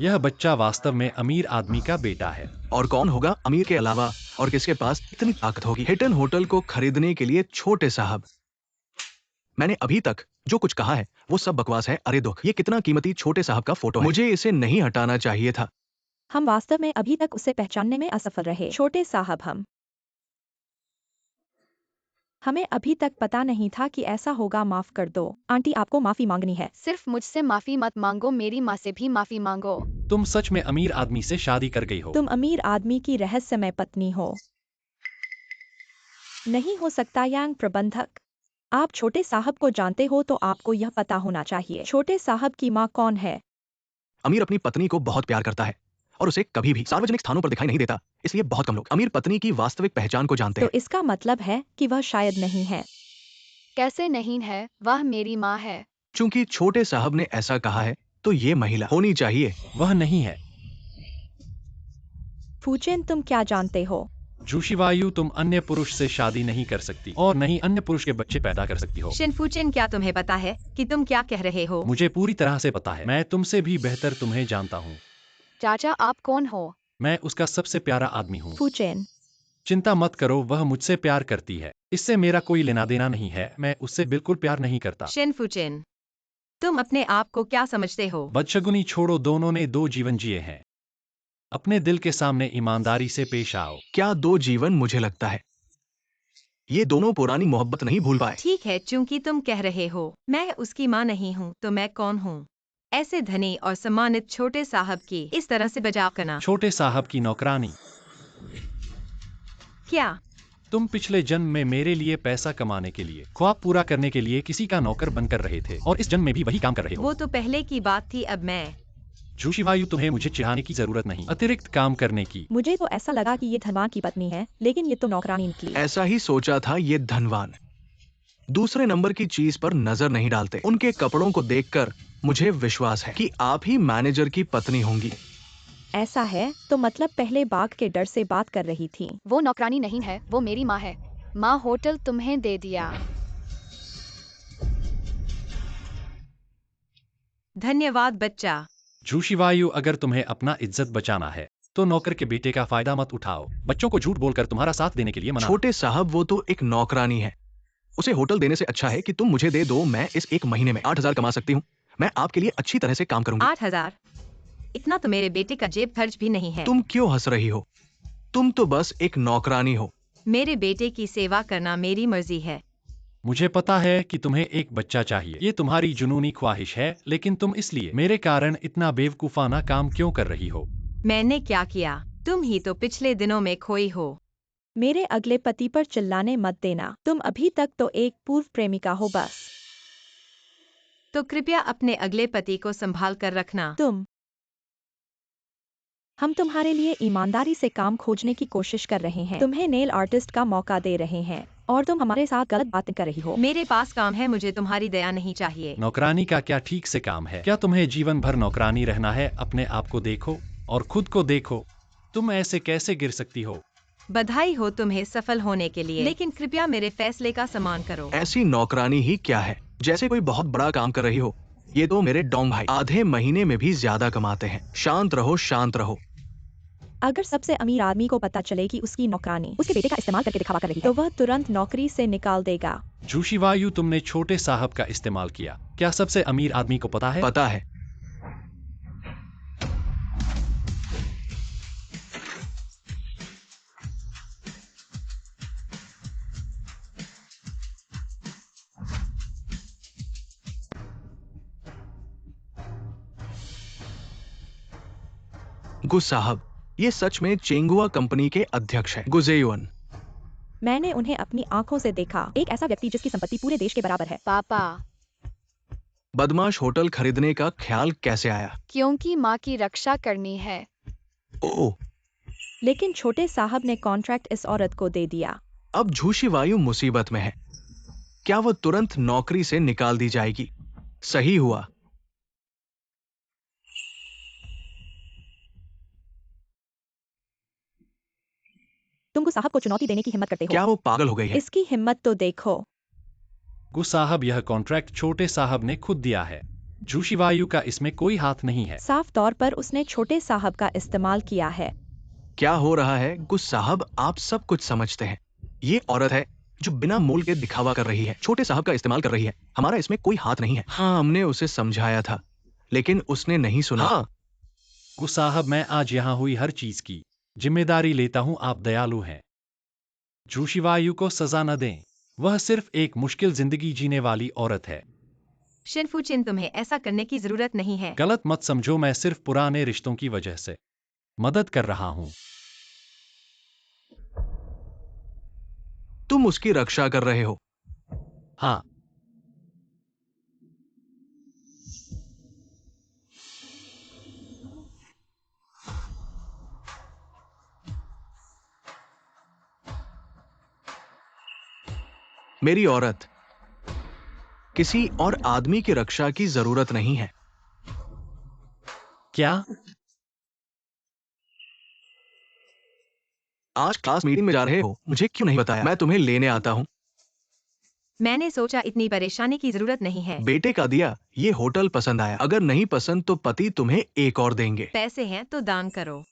यह बच्चा वास्तव में अमीर आदमी का बेटा है। और कौन होगा अमीर के अलावा? और किसके पास इतनी ताकत होगी हिटन होटल को खरीदने के लिए? छोटे साहब, मैंने अभी तक जो कुछ कहा है वो सब बकवास है। अरे दुख, ये कितना कीमती छोटे साहब का फोटो है। मुझे इसे नहीं हटाना चाहिए था। हम वास्तव में अभी तक उसे पहचानने में असफल रहे। छोटे साहब, हमें अभी तक पता नहीं था कि ऐसा होगा। माफ कर दो आंटी, आपको माफी मांगनी है। सिर्फ मुझसे माफी मत मांगो, मेरी माँ से भी माफी मांगो। तुम सच में अमीर आदमी से शादी कर गई हो। तुम अमीर आदमी की रहस्यमय पत्नी हो। नहीं हो सकता। यांग प्रबंधक, आप छोटे साहब को जानते हो तो आपको यह पता होना चाहिए। छोटे साहब की माँ कौन है? अमीर अपनी पत्नी को बहुत प्यार करता है और उसे कभी भी सार्वजनिक स्थानों पर दिखाई नहीं देता। इसलिए बहुत कम लोग अमीर पत्नी की वास्तविक पहचान को जानते तो हैं। इसका मतलब है कि वह शायद नहीं है। कैसे नहीं है? वह मेरी माँ है। चूंकि छोटे साहब ने ऐसा कहा है तो ये महिला होनी चाहिए। वह नहीं है। फूचेन, तुम क्या जानते हो? जोशीवायु, तुम अन्य पुरुष से शादी नहीं कर सकती और नहीं अन्य पुरुष के बच्चे पैदा कर सकती हो। शिनफुचिन, क्या तुम्हें पता है कि तुम क्या कह रहे हो? मुझे पूरी तरह से पता है। मैं तुमसे भी बेहतर तुम्हें जानता हूँ। चाचा, आप कौन हो? मैं उसका सबसे प्यारा आदमी हूँ। फूचेन, चिंता मत करो, वह मुझसे प्यार करती है। इससे मेरा कोई लेना देना नहीं है। मैं उससे बिल्कुल प्यार नहीं करता। शिनफुचिन, तुम अपने आप को क्या समझते हो? बदशगुनी छोड़ो, दोनों ने 2 जीवन जिए हैं। अपने दिल के सामने ईमानदारी से पेश आओ। क्या 2 जीवन? मुझे लगता है ये दोनों पुरानी मोहब्बत नहीं भूल पाए। ठीक है, चूंकि तुम कह रहे हो मैं उसकी माँ नहीं हूँ, तो मैं कौन हूँ? ऐसे धनी और सम्मानित छोटे साहब की इस तरह से बचाव करना। छोटे साहब की नौकरानी। क्या तुम पिछले जन्म में मेरे लिए पैसा कमाने के लिए, ख्वाब पूरा करने के लिए किसी का नौकर बनकर रहे थे और इस जन्म में भी वही काम कर रहे हो? वो तो पहले की बात थी। अब मैं जोशीवायु, तुम्हें मुझे चिढ़ाने की जरूरत नहीं, अतिरिक्त काम करने की। मुझे तो ऐसा लगा कि ये धनवान की पत्नी है, लेकिन ये तो नौकरानी निकली। ऐसा ही सोचा था। ये धनवान दूसरे नंबर की चीज पर नजर नहीं डालते। उनके कपड़ों को देखकर मुझे विश्वास है कि आप ही मैनेजर की पत्नी होंगी। ऐसा है तो मतलब पहले बाघ के डर से बात कर रही थी। वो नौकरानी नहीं है, वो मेरी माँ है। माँ, होटल तुम्हें दे दिया। धन्यवाद बच्चा। जोशीवायु, अगर तुम्हें अपना इज्जत बचाना है तो नौकर के बेटे का फायदा मत उठाओ। बच्चों को झूठ बोलकर तुम्हारा साथ देने के लिए मना। छोटे साहब, वो तो एक नौकरानी है। उसे होटल देने से अच्छा है कि तुम मुझे दे दो। मैं इस 1 महीने में 8,000 कमा सकती हूँ। मैं आपके लिए अच्छी तरह से काम करूंगी। 8,000? इतना तो मेरे बेटे का जेब खर्च भी नहीं है। तुम क्यों हंस रही हो? तुम तो बस एक नौकरानी हो। मेरे बेटे की सेवा करना मेरी मर्जी है। मुझे पता है कि तुम्हें एक बच्चा चाहिए। ये तुम्हारी जुनूनी ख्वाहिश है, लेकिन तुम इसलिए मेरे कारण इतना बेवकूफाना काम क्यों कर रही हो? मैंने क्या किया? तुम ही तो पिछले दिनों में खोई हो। मेरे अगले पति पर चिल्लाने मत देना। तुम अभी तक तो एक पूर्व प्रेमिका हो बस। तो कृपया अपने अगले पति को संभाल कर रखना। हम तुम्हारे लिए ईमानदारी से काम खोजने की कोशिश कर रहे हैं। तुम्हें नेल आर्टिस्ट का मौका दे रहे हैं और तुम हमारे साथ गलत बातें कर रही हो। मेरे पास काम है, मुझे तुम्हारी दया नहीं चाहिए। नौकरानी का क्या ठीक से काम है? क्या तुम्हें जीवन भर नौकरानी रहना है? अपने आप को देखो और खुद को देखो। तुम ऐसे कैसे गिर सकती हो? बधाई हो तुम्हें सफल होने के लिए, लेकिन कृपया मेरे फैसले का सम्मान करो। ऐसी नौकरानी ही क्या है, जैसे कोई बहुत बड़ा काम कर रही हो। ये तो मेरे डोंग भाई आधे महीने में भी ज्यादा कमाते हैं। शांत रहो, शांत रहो। अगर सबसे अमीर आदमी को पता चले कि उसकी नौकरानी उसके बेटे का इस्तेमाल करके दिखावा कर रही है, तो वह तुरंत नौकरी से निकाल देगा। जोशीवायु, तुमने छोटे साहब का इस्तेमाल किया। क्या सबसे अमीर आदमी को पता है? पता है। गु साहब, ये सच में चेंगुआ कंपनी के अध्यक्ष हैं, गुजेयुअन। मैंने उन्हें अपनी आंखों से देखा, एक ऐसा व्यक्ति जिसकी संपत्ति पूरे देश के बराबर है। पापा, बदमाश होटल खरीदने का ख्याल कैसे आया? क्योंकि माँ की रक्षा करनी है। ओह, लेकिन छोटे साहब ने कॉन्ट्रैक्ट इस औरत को दे दिया। अब झूशी वायु मुसीबत में है। क्या वो तुरंत नौकरी से निकाल दी जाएगी? सही हुआ। तुम गु साहब को चुनौती देने की हिम्मत करते हो। क्या वो पागल हो गई है? इसकी हिम्मत तो देखो। गु साहब, यह कॉन्ट्रैक्ट छोटे साहब ने खुद दिया है। झूठी वायु का इसमें कोई हाथ नहीं है। साफ तौर पर उसने छोटे साहब का इस्तेमाल किया है। क्या हो रहा है? गु साहब, आप सब कुछ समझते हैं। ये औरत है जो बिना मोल के दिखावा कर रही है, छोटे साहब का इस्तेमाल कर रही है। हमारा इसमें कोई हाथ नहीं है। हाँ, हमने उसे समझाया था, लेकिन उसने नहीं सुना। हाँ। गु साहब, मैं आज यहाँ हुई हर चीज की जिम्मेदारी लेता हूँ। आप दयालु हैं। झूठी वायु को सजा न दें। वह सिर्फ एक मुश्किल जिंदगी जीने वाली औरत है। शिनफुचिन, तुम्हें ऐसा करने की जरूरत नहीं है। गलत मत समझो, मैं सिर्फ पुराने रिश्तों की वजह से मदद कर रहा हूँ। तुम उसकी रक्षा कर रहे हो। हाँ, मेरी औरत, किसी और आदमी की रक्षा की जरूरत नहीं है। क्या? आज क्लास मीटिंग में जा रहे हो, मुझे क्यों नहीं बताया? मैं तुम्हें लेने आता हूँ। मैंने सोचा इतनी परेशानी की जरूरत नहीं है। बेटे का दिया, ये होटल पसंद आया। अगर नहीं पसंद तो पति तुम्हें एक और देंगे। पैसे हैं तो दान करो।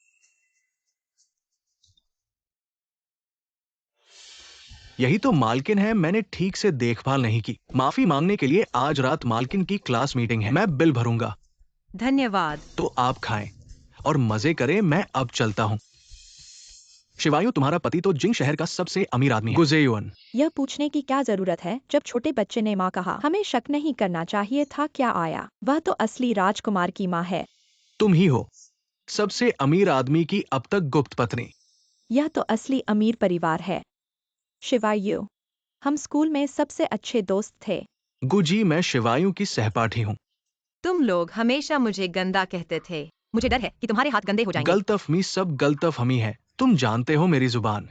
यही तो मालकिन है, मैंने ठीक से देखभाल नहीं की। माफी मांगने के लिए आज रात मालकिन की क्लास मीटिंग है। मैं बिल भरूंगा। धन्यवाद। तो आप खाएं और मजे करें। मैं अब चलता हूँ। शिवायु, तुम्हारा पति तो जिंग शहर का सबसे अमीर आदमी है। गुजेयुअन, यह पूछने की क्या जरूरत है? जब छोटे बच्चे ने माँ कहा, हमें शक नहीं करना चाहिए था, क्या आया? वह तो असली राजकुमार की माँ है। तुम ही हो सबसे अमीर आदमी की अब तक गुप्त पत्नी। यह तो असली अमीर परिवार है। शिवायु, हम स्कूल में सबसे अच्छे दोस्त थे। गुजी, मैं शिवायु की सहपाठी हूँ। तुम लोग हमेशा मुझे गंदा कहते थे। मुझे डर है कि तुम्हारे हाथ गंदे हो जाएंगे। गलतफहमी, सब गलतफहमी है। तुम जानते हो मेरी जुबान।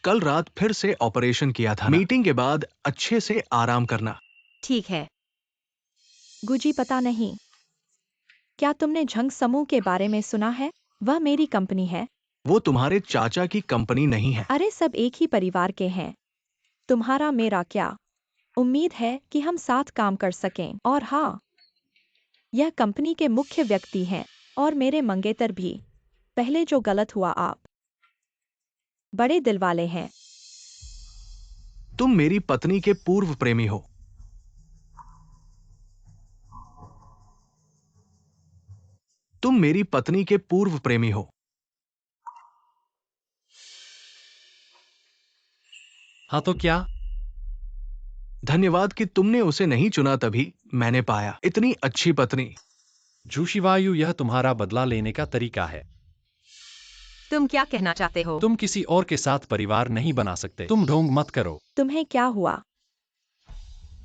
कल रात फिर से ऑपरेशन किया था। मीटिंग के बाद अच्छे से आराम करना। ठीक है। गुजी, पता नहीं, क्या तुमने झंग समूह के बारे में सुना है? वह मेरी कंपनी है। वो तुम्हारे चाचा की कंपनी नहीं है। अरे, सब एक ही परिवार के हैं। तुम्हारा मेरा क्या? उम्मीद है कि हम साथ काम कर सकें। और हाँ, यह कंपनी के मुख्य व्यक्ति हैं और मेरे मंगेतर भी। पहले जो गलत हुआ, आप बड़े दिल वाले हैं। तुम मेरी पत्नी के पूर्व प्रेमी हो। तुम मेरी पत्नी के पूर्व प्रेमी हो। हाँ तो क्या? धन्यवाद कि तुमने उसे नहीं चुना, तभी मैंने पाया इतनी अच्छी पत्नी। झूठी वायु, यह तुम्हारा बदला लेने का तरीका है। तुम क्या कहना चाहते हो? तुम किसी और के साथ परिवार नहीं बना सकते। तुम ढोंग मत करो। तुम्हें क्या हुआ?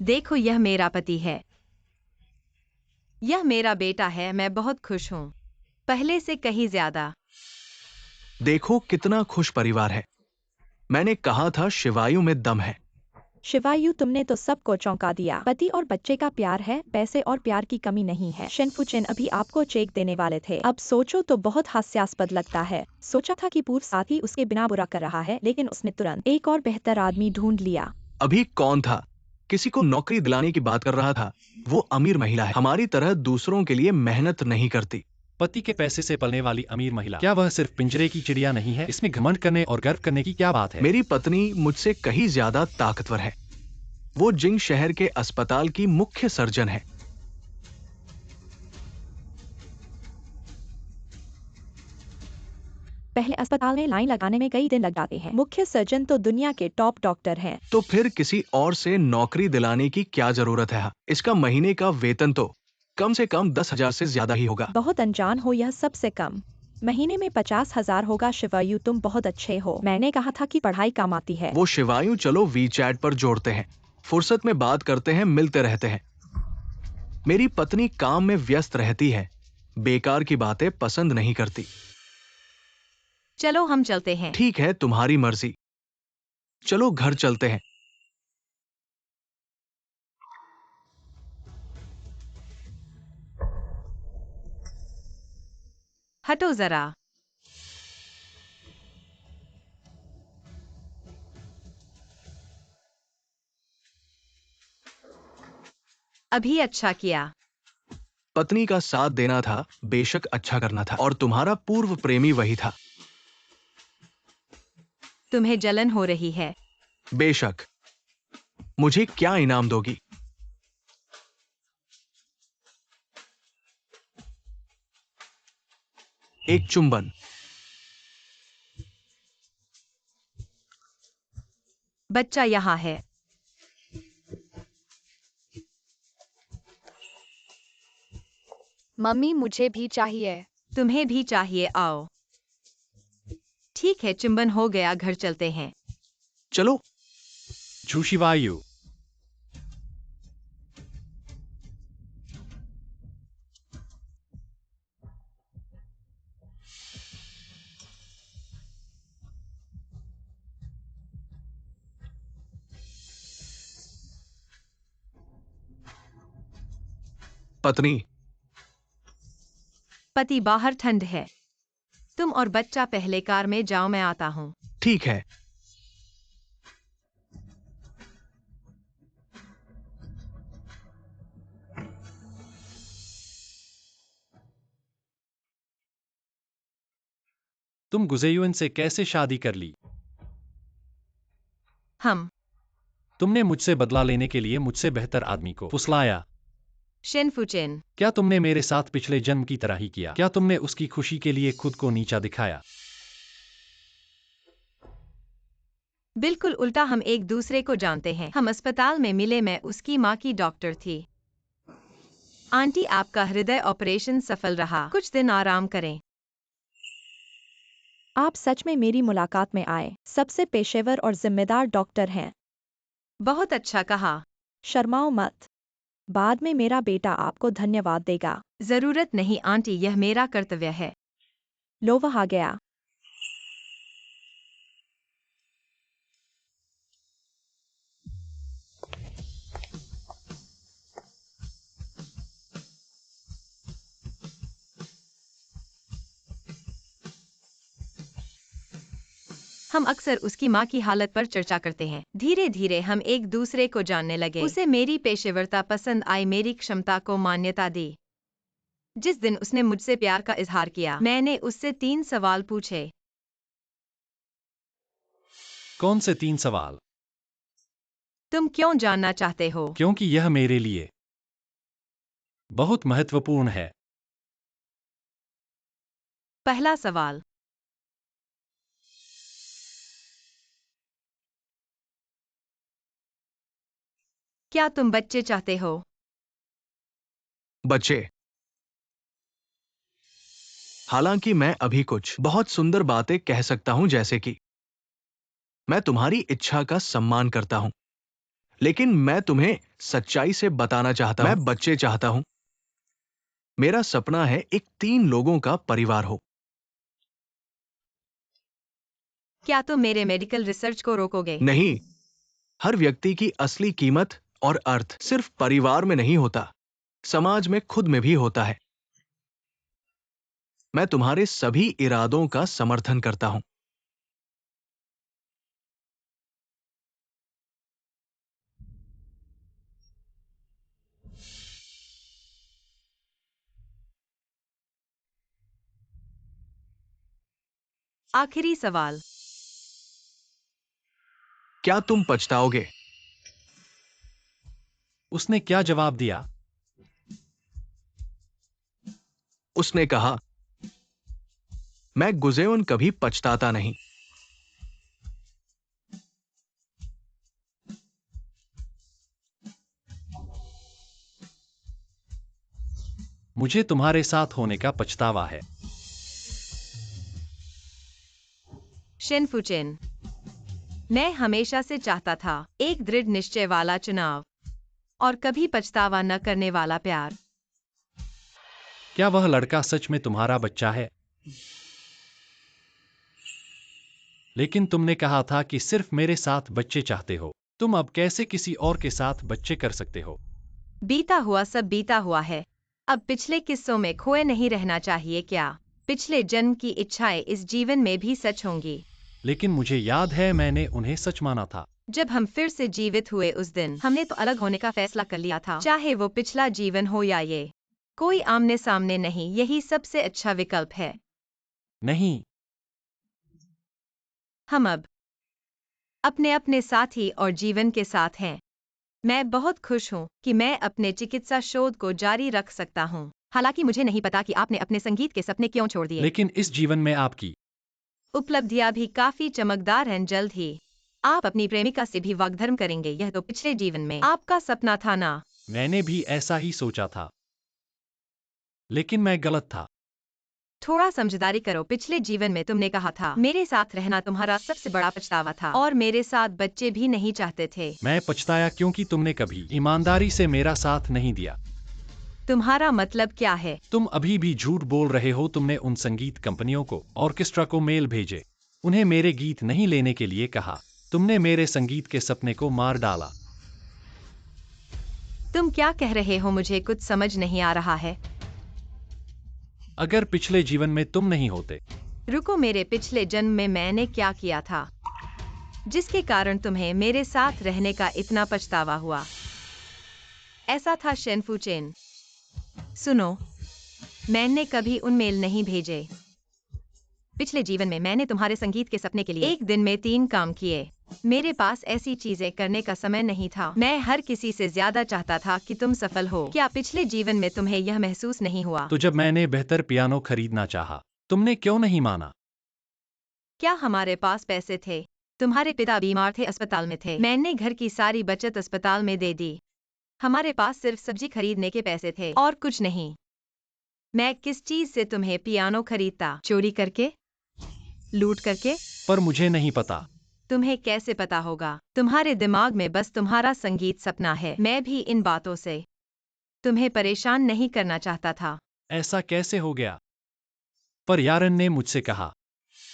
देखो, यह मेरा पति है। यह मेरा बेटा है। मैं बहुत खुश हूँ, पहले से कहीं ज्यादा। देखो कितना खुश परिवार है। मैंने कहा था शिवायु में दम है। शिवायु, तुमने तो सबको चौंका दिया। पति और बच्चे का प्यार है, पैसे और प्यार की कमी नहीं है। शिनफुचिन अभी आपको चेक देने वाले थे। अब सोचो तो बहुत हास्यास्पद लगता है। सोचा था कि पूर्व साथी उसके बिना बुरा कर रहा है, लेकिन उसने तुरंत एक और बेहतर आदमी ढूंढ लिया। अभी कौन था? किसी को नौकरी दिलाने की बात कर रहा था। वो अमीर महिला है, हमारी तरह दूसरों के लिए मेहनत नहीं करती। पति के पैसे से पलने वाली अमीर महिला, क्या वह सिर्फ पिंजरे की चिड़िया नहीं है? इसमें घमंड करने और गर्व करने की क्या बात है? मेरी पत्नी मुझसे कहीं ज्यादा ताकतवर है। वो जिंग शहर के अस्पताल की मुख्य सर्जन है। पहले अस्पताल में लाइन लगाने में कई दिन लग जाते हैं। मुख्य सर्जन तो दुनिया के टॉप डॉक्टर हैं। तो फिर किसी और से नौकरी दिलाने की क्या जरूरत है? इसका महीने का वेतन तो कम से कम 10,000 से ज्यादा ही होगा। बहुत अनजान हो, यह सबसे कम। महीने में 50,000 होगा। शिवायु, तुम बहुत अच्छे हो। मैंने कहा था कि पढ़ाई काम आती है। वो शिवायु, चलो वीचैट पर जोड़ते हैं, फुर्सत में बात करते हैं, मिलते रहते हैं। मेरी पत्नी काम में व्यस्त रहती है, बेकार की बातें पसंद नहीं करती। चलो हम चलते हैं। ठीक है, तुम्हारी मर्जी। चलो घर चलते हैं। हटो जरा। अभी अच्छा किया। पत्नी का साथ देना था, बेशक अच्छा करना था, और तुम्हारा पूर्व प्रेमी वही था। तुम्हें जलन हो रही है। बेशक। मुझे क्या इनाम दोगी? एक चुंबन। बच्चा यहाँ है। मम्मी, मुझे भी चाहिए। तुम्हें भी चाहिए, आओ। ठीक है, चुंबन हो गया, घर चलते हैं। चलो। शिवायु, पत्नी। पति, बाहर ठंड है। तुम और बच्चा पहले कार में जाओ, मैं आता हूँ। ठीक है। तुम गुजेयुन से कैसे शादी कर ली? हम। तुमने मुझसे बदला लेने के लिए मुझसे बेहतर आदमी को फुसलाया। शिनफुचिन। क्या तुमने मेरे साथ पिछले जन्म की तरह ही किया? क्या तुमने उसकी खुशी के लिए खुद को नीचा दिखाया? बिल्कुल उल्टा, हम एक दूसरे को जानते हैं। हम अस्पताल में मिले, मैं उसकी माँ की डॉक्टर थी। आंटी, आपका हृदय ऑपरेशन सफल रहा। कुछ दिन आराम करें। आप सच में मेरी मुलाकात में आए। सबसे पेशेवर और जिम्मेदार डॉक्टर हैं। बहुत अच्छा कहा। शर्माओ मत। बाद में मेरा बेटा आपको धन्यवाद देगा। जरूरत नहीं आंटी, यह मेरा कर्तव्य है। लो, वह आ गया। हम अक्सर उसकी माँ की हालत पर चर्चा करते हैं। धीरे धीरे हम एक दूसरे को जानने लगे। उसे मेरी पेशेवरता पसंद आई, मेरी क्षमता को मान्यता दी। जिस दिन उसने मुझसे प्यार का इजहार किया, मैंने उससे 3 सवाल पूछे। कौन से 3 सवाल? तुम क्यों जानना चाहते हो? क्योंकि यह मेरे लिए बहुत महत्वपूर्ण है। पहला सवाल, क्या तुम बच्चे चाहते हो? बच्चे। हालांकि मैं अभी कुछ बहुत सुंदर बातें कह सकता हूं, जैसे कि मैं तुम्हारी इच्छा का सम्मान करता हूं, लेकिन मैं तुम्हें सच्चाई से बताना चाहता हूं, मैं बच्चे चाहता हूं। मेरा सपना है एक 3 लोगों का परिवार हो। क्या तुम मेरे मेडिकल रिसर्च को रोकोगे? नहीं। हर व्यक्ति की असली कीमत और अर्थ सिर्फ परिवार में नहीं होता, समाज में खुद में भी होता है। मैं तुम्हारे सभी इरादों का समर्थन करता हूं। आखिरी सवाल, क्या तुम पछताओगे? उसने क्या जवाब दिया? उसने कहा, मैं गुजेउन कभी पछताता नहीं। मुझे तुम्हारे साथ होने का पछतावा है। शिनफुचिन, मैं हमेशा से चाहता था एक दृढ़ निश्चय वाला चुनाव और कभी पछतावा न करने वाला प्यार। क्या वह लड़का सच में तुम्हारा बच्चा है? लेकिन तुमने कहा था कि सिर्फ मेरे साथ बच्चे चाहते हो। तुम अब कैसे किसी और के साथ बच्चे कर सकते हो? बीता हुआ सब बीता हुआ है। अब पिछले किस्सों में खोए नहीं रहना चाहिए क्या? पिछले जन्म की इच्छाएं इस जीवन में भी सच होंगी। लेकिन मुझे याद है मैंने उन्हें सच माना था। जब हम फिर से जीवित हुए उस दिन हमने तो अलग होने का फैसला कर लिया था, चाहे वो पिछला जीवन हो या ये। कोई आमने सामने नहीं, यही सबसे अच्छा विकल्प है। नहीं, हम अब अपने अपने साथी और जीवन के साथ हैं। मैं बहुत खुश हूँ कि मैं अपने चिकित्सा शोध को जारी रख सकता हूँ। हालांकि मुझे नहीं पता कि आपने अपने संगीत के सपने क्यों छोड़ दिए। लेकिन इस जीवन में आपकी उपलब्धियां भी काफी चमकदार हैं। जल्द ही आप अपनी प्रेमिका से भी वाग्धर्म करेंगे। यह तो पिछले जीवन में आपका सपना था ना? मैंने भी ऐसा ही सोचा था, लेकिन मैं गलत था। थोड़ा समझदारी करो। पिछले जीवन में तुमने कहा था मेरे साथ रहना तुम्हारा सबसे बड़ा पछतावा था और मेरे साथ बच्चे भी नहीं चाहते थे। मैं पछताया क्योंकि तुमने कभी ईमानदारी से मेरा साथ नहीं दिया। तुम्हारा मतलब क्या है? तुम अभी भी झूठ बोल रहे हो। तुमने उन संगीत कंपनियों को, ऑर्केस्ट्रा को मेल भेजे, उन्हें मेरे गीत नहीं लेने के लिए कहा। तुमने मेरे संगीत के सपने को मार डाला। तुम क्या कह रहे हो? मुझे कुछ समझ नहीं आ रहा है। अगर पिछले जीवन में तुम नहीं होते। रुको, मेरे पिछले जन्म में मैंने क्या किया था जिसके कारण तुम्हें मेरे साथ रहने का इतना पछतावा हुआ? ऐसा था शिनफुचिन। सुनो, मैंने कभी उन मेल नहीं भेजे। पिछले जीवन में मैंने तुम्हारे संगीत के सपने के लिए एक दिन में 3 काम किए। मेरे पास ऐसी चीजें करने का समय नहीं था। मैं हर किसी से ज्यादा चाहता था कि तुम सफल हो। क्या पिछले जीवन में तुम्हें यह महसूस नहीं हुआ? तो जब मैंने बेहतर पियानो खरीदना चाहा, तुमने क्यों नहीं माना? क्या हमारे पास पैसे थे? तुम्हारे पिता बीमार थे, अस्पताल में थे। मैंने घर की सारी बचत अस्पताल में दे दी। हमारे पास सिर्फ सब्जी खरीदने के पैसे थे और कुछ नहीं। मैं किस चीज से तुम्हें पियानो खरीदता? चोरी करके? लूट करके? पर मुझे नहीं पता। तुम्हें कैसे पता होगा? तुम्हारे दिमाग में बस तुम्हारा संगीत सपना है। मैं भी इन बातों से तुम्हें परेशान नहीं करना चाहता था। ऐसा कैसे हो गया? पर यारन ने मुझसे कहा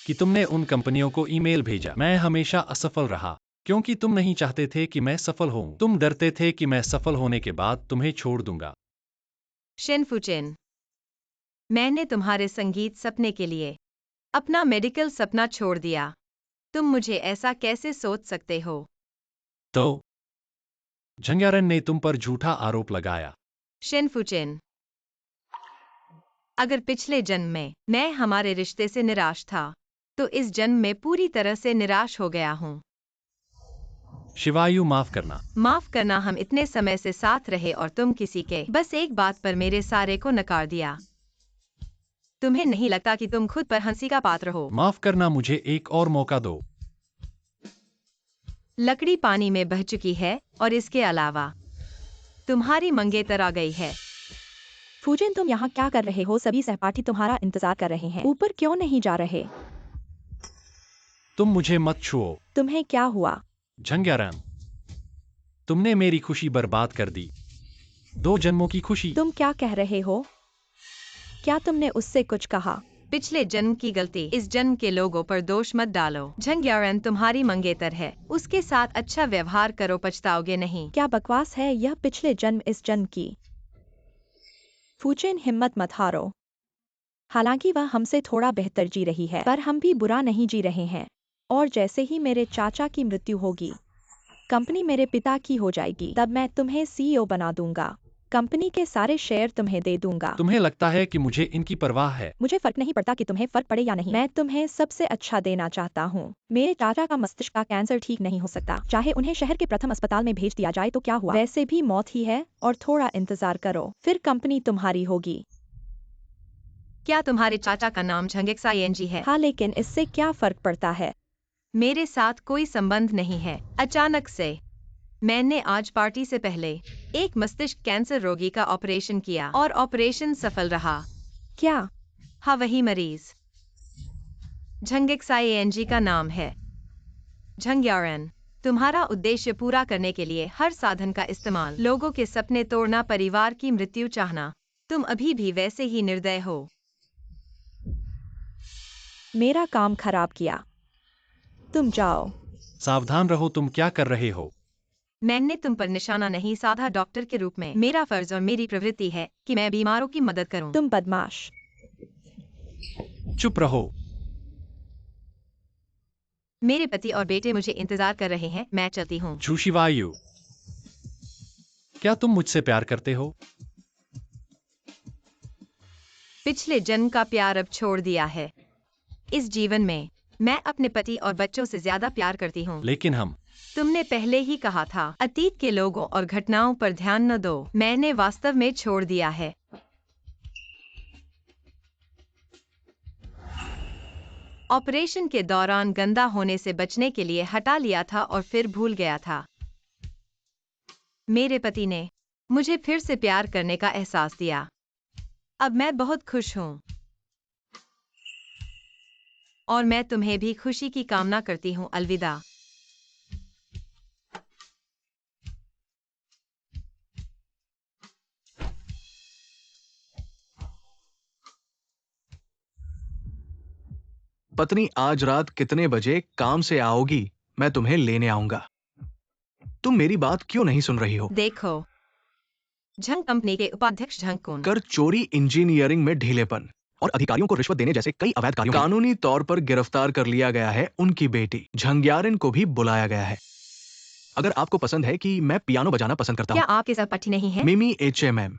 कि तुमने उन कंपनियों को ईमेल भेजा। मैं हमेशा असफल रहा क्योंकि तुम नहीं चाहते थे कि मैं सफल होऊं। तुम डरते थे कि मैं सफल होने के बाद तुम्हें छोड़ दूंगा। शिनफुचिन, मैंने तुम्हारे संगीत सपने के लिए अपना मेडिकल सपना छोड़ दिया। तुम मुझे ऐसा कैसे सोच सकते हो? तो झंग्यारन ने तुम पर झूठा आरोप लगाया। शिनफुचिन, अगर पिछले जन्म में मैं हमारे रिश्ते से निराश था, तो इस जन्म में पूरी तरह से निराश हो गया हूँ। शिवायु, माफ करना। माफ करना। हम इतने समय से साथ रहे और तुम किसी के बस एक बात पर मेरे सारे को नकार दिया। तुम्हें नहीं लगता कि तुम खुद पर हंसी का पात्र हो? माफ करना, मुझे एक और मौका दो। लकड़ी पानी में बह चुकी है और इसके अलावा तुम्हारी मंगेतर आ गई है। फूजिन, तुम यहाँ क्या कर रहे हो? सभी सहपाठी तुम्हारा इंतजार कर रहे हैं। ऊपर क्यों नहीं जा रहे? तुम मुझे मत छुओ। तुम्हें क्या हुआ? झंग्यारन, तुमने मेरी खुशी बर्बाद कर दी। 2 जन्मों की खुशी। तुम क्या कह रहे हो? क्या तुमने उससे कुछ कहा? पिछले जन्म की गलती इस जन्म के लोगों पर दोष मत डालो। झंग्यारन तुम्हारी मंगेतर है, उसके साथ अच्छा व्यवहार करो, पछताओगे नहीं। क्या बकवास है यह? पिछले जन्म इस जन्म की। फूजिन, हिम्मत मत हारो। हालांकि वह हमसे थोड़ा बेहतर जी रही है, पर हम भी बुरा नहीं जी रहे हैं। और जैसे ही मेरे चाचा की मृत्यु होगी, कंपनी मेरे पिता की हो जाएगी, तब मैं तुम्हें CEO बना दूंगा। कंपनी के सारे शेयर तुम्हें दे दूंगा। तुम्हें लगता है कि मुझे इनकी परवाह है? मुझे फर्क नहीं पड़ता कि तुम्हें फर्क पड़े या नहीं। मैं तुम्हें सबसे अच्छा देना चाहता हूँ। मेरे चाचा का मस्तिष्क का कैंसर ठीक नहीं हो सकता। चाहे उन्हें शहर के प्रथम अस्पताल में भेज दिया जाए तो क्या हुआ? वैसे भी मौत ही है, और थोड़ा इंतजार करो, फिर कंपनी तुम्हारी होगी। क्या तुम्हारे चाचा का नाम झंगेक्सायेंजी है? हाँ, लेकिन इससे क्या फर्क पड़ता है? मेरे साथ कोई संबंध नहीं है। अचानक से मैंने आज पार्टी से पहले एक मस्तिष्क कैंसर रोगी का ऑपरेशन किया और ऑपरेशन सफल रहा। क्या? हाँ, वही मरीज। झंगेक्साएनजी का नाम है। झंग्यारन। तुम्हारा उद्देश्य पूरा करने के लिए हर साधन का इस्तेमाल, लोगों के सपने तोड़ना, परिवार की मृत्यु चाहना। तुम अभी भी वैसे ही निर्दय हो। मेरा काम खराब किया। तुम जाओ। सावधान रहो, तुम क्या कर रहे हो? मैंने तुम पर निशाना नहीं साधा डॉक्टर के रूप में। मेरा फर्ज और मेरी प्रवृत्ति है कि मैं बीमारों की मदद करूं। तुम बदमाश। चुप रहो। मेरे पति और बेटे मुझे इंतजार कर रहे हैं, मैं चलती हूँ। झूशिवायु, क्या तुम मुझसे प्यार करते हो? पिछले जन्म का प्यार अब छोड़ दिया है। इस जीवन में मैं अपने पति और बच्चों से ज्यादा प्यार करती हूँ। लेकिन हम तुमने पहले ही कहा था, अतीत के लोगों और घटनाओं पर ध्यान न दो। मैंने वास्तव में छोड़ दिया है। ऑपरेशन के दौरान गंदा होने से बचने के लिए हटा लिया था और फिर भूल गया था। मेरे पति ने मुझे फिर से प्यार करने का एहसास दिया। अब मैं बहुत खुश हूं और मैं तुम्हें भी खुशी की कामना करती हूं। अलविदा। पत्नी, आज रात कितने बजे काम से आओगी? मैं तुम्हें लेने आऊंगा। तुम मेरी बात क्यों नहीं सुन रही हो? देखो, झंग कंपनी के उपाध्यक्ष झंग कुन कर चोरी, इंजीनियरिंग में ढीलेपन और अधिकारियों को रिश्वत देने जैसे कई अवैध कार्यों कानूनी तौर पर गिरफ्तार कर लिया गया है। उनकी बेटी झंग्यारन को भी बुलाया गया है। अगर आपको पसंद है कि मैं पियानो बजाना पसंद करता क्या हूँ। आपके सहपाठी नहीं है? मिमी HMM।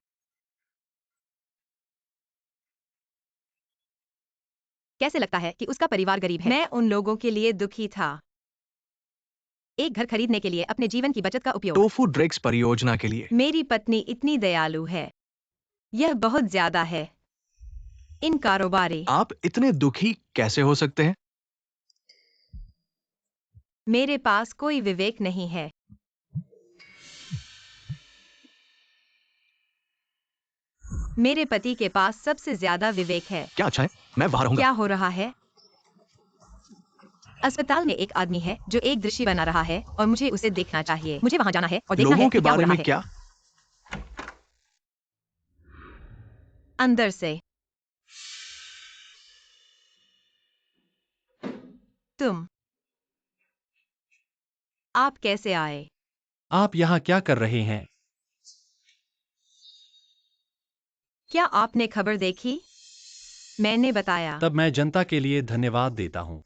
कैसे लगता है कि उसका परिवार गरीब है? मैं उन लोगों के लिए दुखी था। एक घर खरीदने के लिए अपने जीवन की बचत का उपयोग। टोफू ड्रेक्स परियोजना के लिए। मेरी पत्नी इतनी दयालु है, यह बहुत ज्यादा है। इन कारोबारी। आप इतने दुखी कैसे हो सकते हैं? मेरे पास कोई विवेक नहीं है। मेरे पति के पास सबसे ज्यादा विवेक है। क्या अच्छा है, मैं बाहर रहूंगा। क्या हो रहा है? अस्पताल में एक आदमी है जो एक दृश्य बना रहा है और मुझे उसे देखना चाहिए। मुझे वहां जाना है और देखना लोगों है के कि क्या हो बारे रहा में है। क्या? अंदर से। तुम। आप कैसे आए? आप यहाँ क्या कर रहे हैं? क्या आपने खबर देखी? मैंने बताया। तब मैं जनता के लिए धन्यवाद देता हूँ।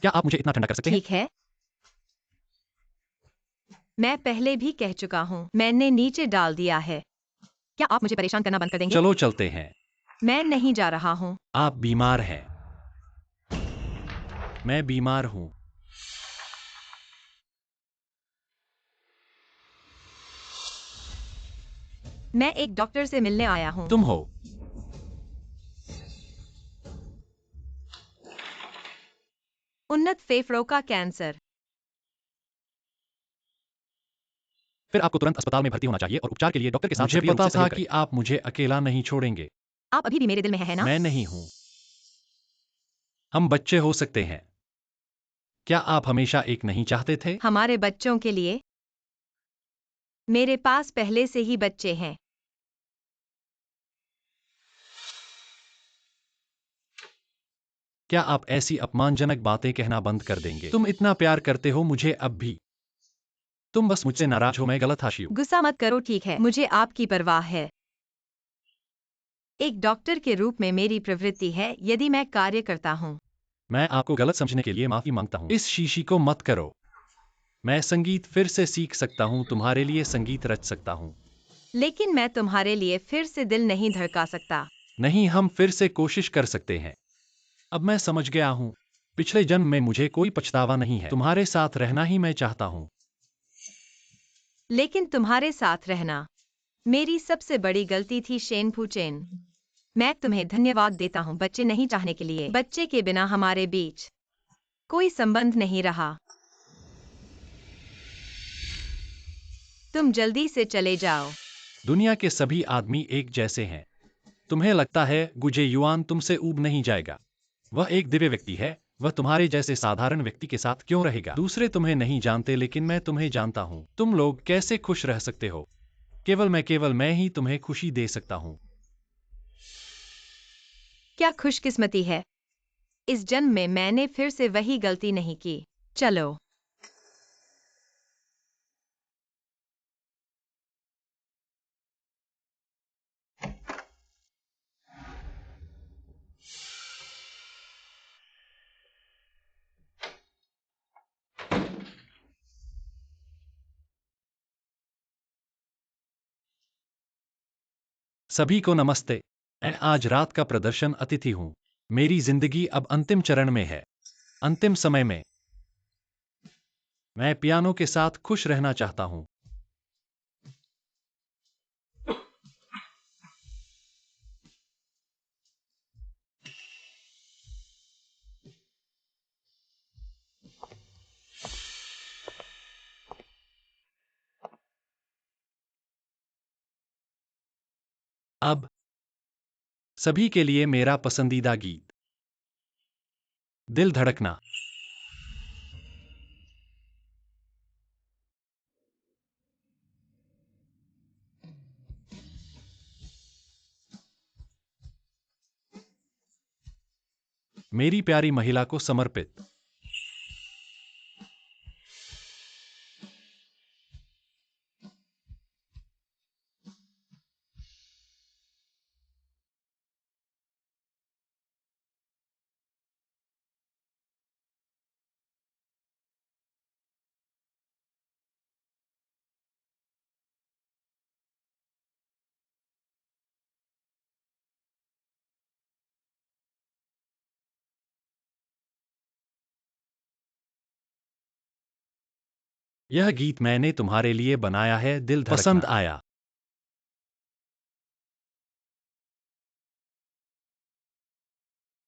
क्या आप मुझे इतना ठंडा कर सकते हैं? ठीक है। मैं पहले भी कह चुका हूँ, मैंने नीचे डाल दिया है। क्या आप मुझे परेशान करना बंद कर देंगे? चलो चलते हैं। मैं नहीं जा रहा हूँ। आप बीमार हैं। मैं बीमार हूँ। मैं एक डॉक्टर से मिलने आया हूँ। तुम हो। उन्नत फेफड़ों का कैंसर। फिर आपको तुरंत अस्पताल में भर्ती होना चाहिए और उपचार के लिए डॉक्टर के साथ मुझे सक्रिय रूप पता से था सहयोग कि आप मुझे अकेला नहीं छोड़ेंगे। आप अभी भी मेरे दिल में है ना? मैं नहीं हूँ। हम बच्चे हो सकते हैं। क्या आप हमेशा एक नहीं चाहते थे? हमारे बच्चों के लिए? मेरे पास पहले से ही बच्चे हैं। क्या आप ऐसी अपमानजनक बातें कहना बंद कर देंगे? तुम इतना प्यार करते हो मुझे अब भी। तुम बस मुझसे नाराज हो, मैं गलत हाशी हूँ। गुस्सा मत करो, ठीक है? मुझे आपकी परवाह है। एक डॉक्टर के रूप में मेरी प्रवृत्ति है यदि मैं कार्य करता हूँ। मैं आपको गलत समझने के लिए माफी मांगता हूँ। इस शीशी को मत करो। मैं संगीत फिर से सीख सकता हूँ, तुम्हारे लिए संगीत रच सकता हूँ। लेकिन मैं तुम्हारे लिए फिर से दिल नहीं धड़का सकता। नहीं, हम फिर से कोशिश कर सकते हैं। अब मैं समझ गया हूँ। पिछले जन्म में मुझे कोई पछतावा नहीं है। तुम्हारे साथ रहना ही मैं चाहता हूँ। लेकिन तुम्हारे साथ रहना मेरी सबसे बड़ी गलती थी शेन फूचेन। मैं तुम्हें धन्यवाद देता हूँ बच्चे नहीं चाहने के लिए। बच्चे के बिना हमारे बीच कोई संबंध नहीं रहा। तुम जल्दी से चले जाओ। दुनिया के सभी आदमी एक जैसे हैं। तुम्हें लगता है गुजे युआन तुमसे ऊब नहीं जाएगा? वह एक दिव्य व्यक्ति है। वह तुम्हारे जैसे साधारण व्यक्ति के साथ क्यों रहेगा? दूसरे तुम्हें नहीं जानते लेकिन मैं तुम्हें जानता हूँ। तुम लोग कैसे खुश रह सकते हो? केवल मैं ही तुम्हें खुशी दे सकता हूँ। क्या खुशकिस्मती है। इस जन्म में मैंने फिर से वही गलती नहीं की। चलो। सभी को नमस्ते। मैं आज रात का प्रदर्शन अतिथि हूँ। मेरी जिंदगी अब अंतिम चरण में है। अंतिम समय में मैं पियानो के साथ खुश रहना चाहता हूँ। अब सभी के लिए मेरा पसंदीदा गीत, दिल धड़कना। मेरी प्यारी महिला को समर्पित। यह गीत मैंने तुम्हारे लिए बनाया है, दिल धड़कना। पसंद आया?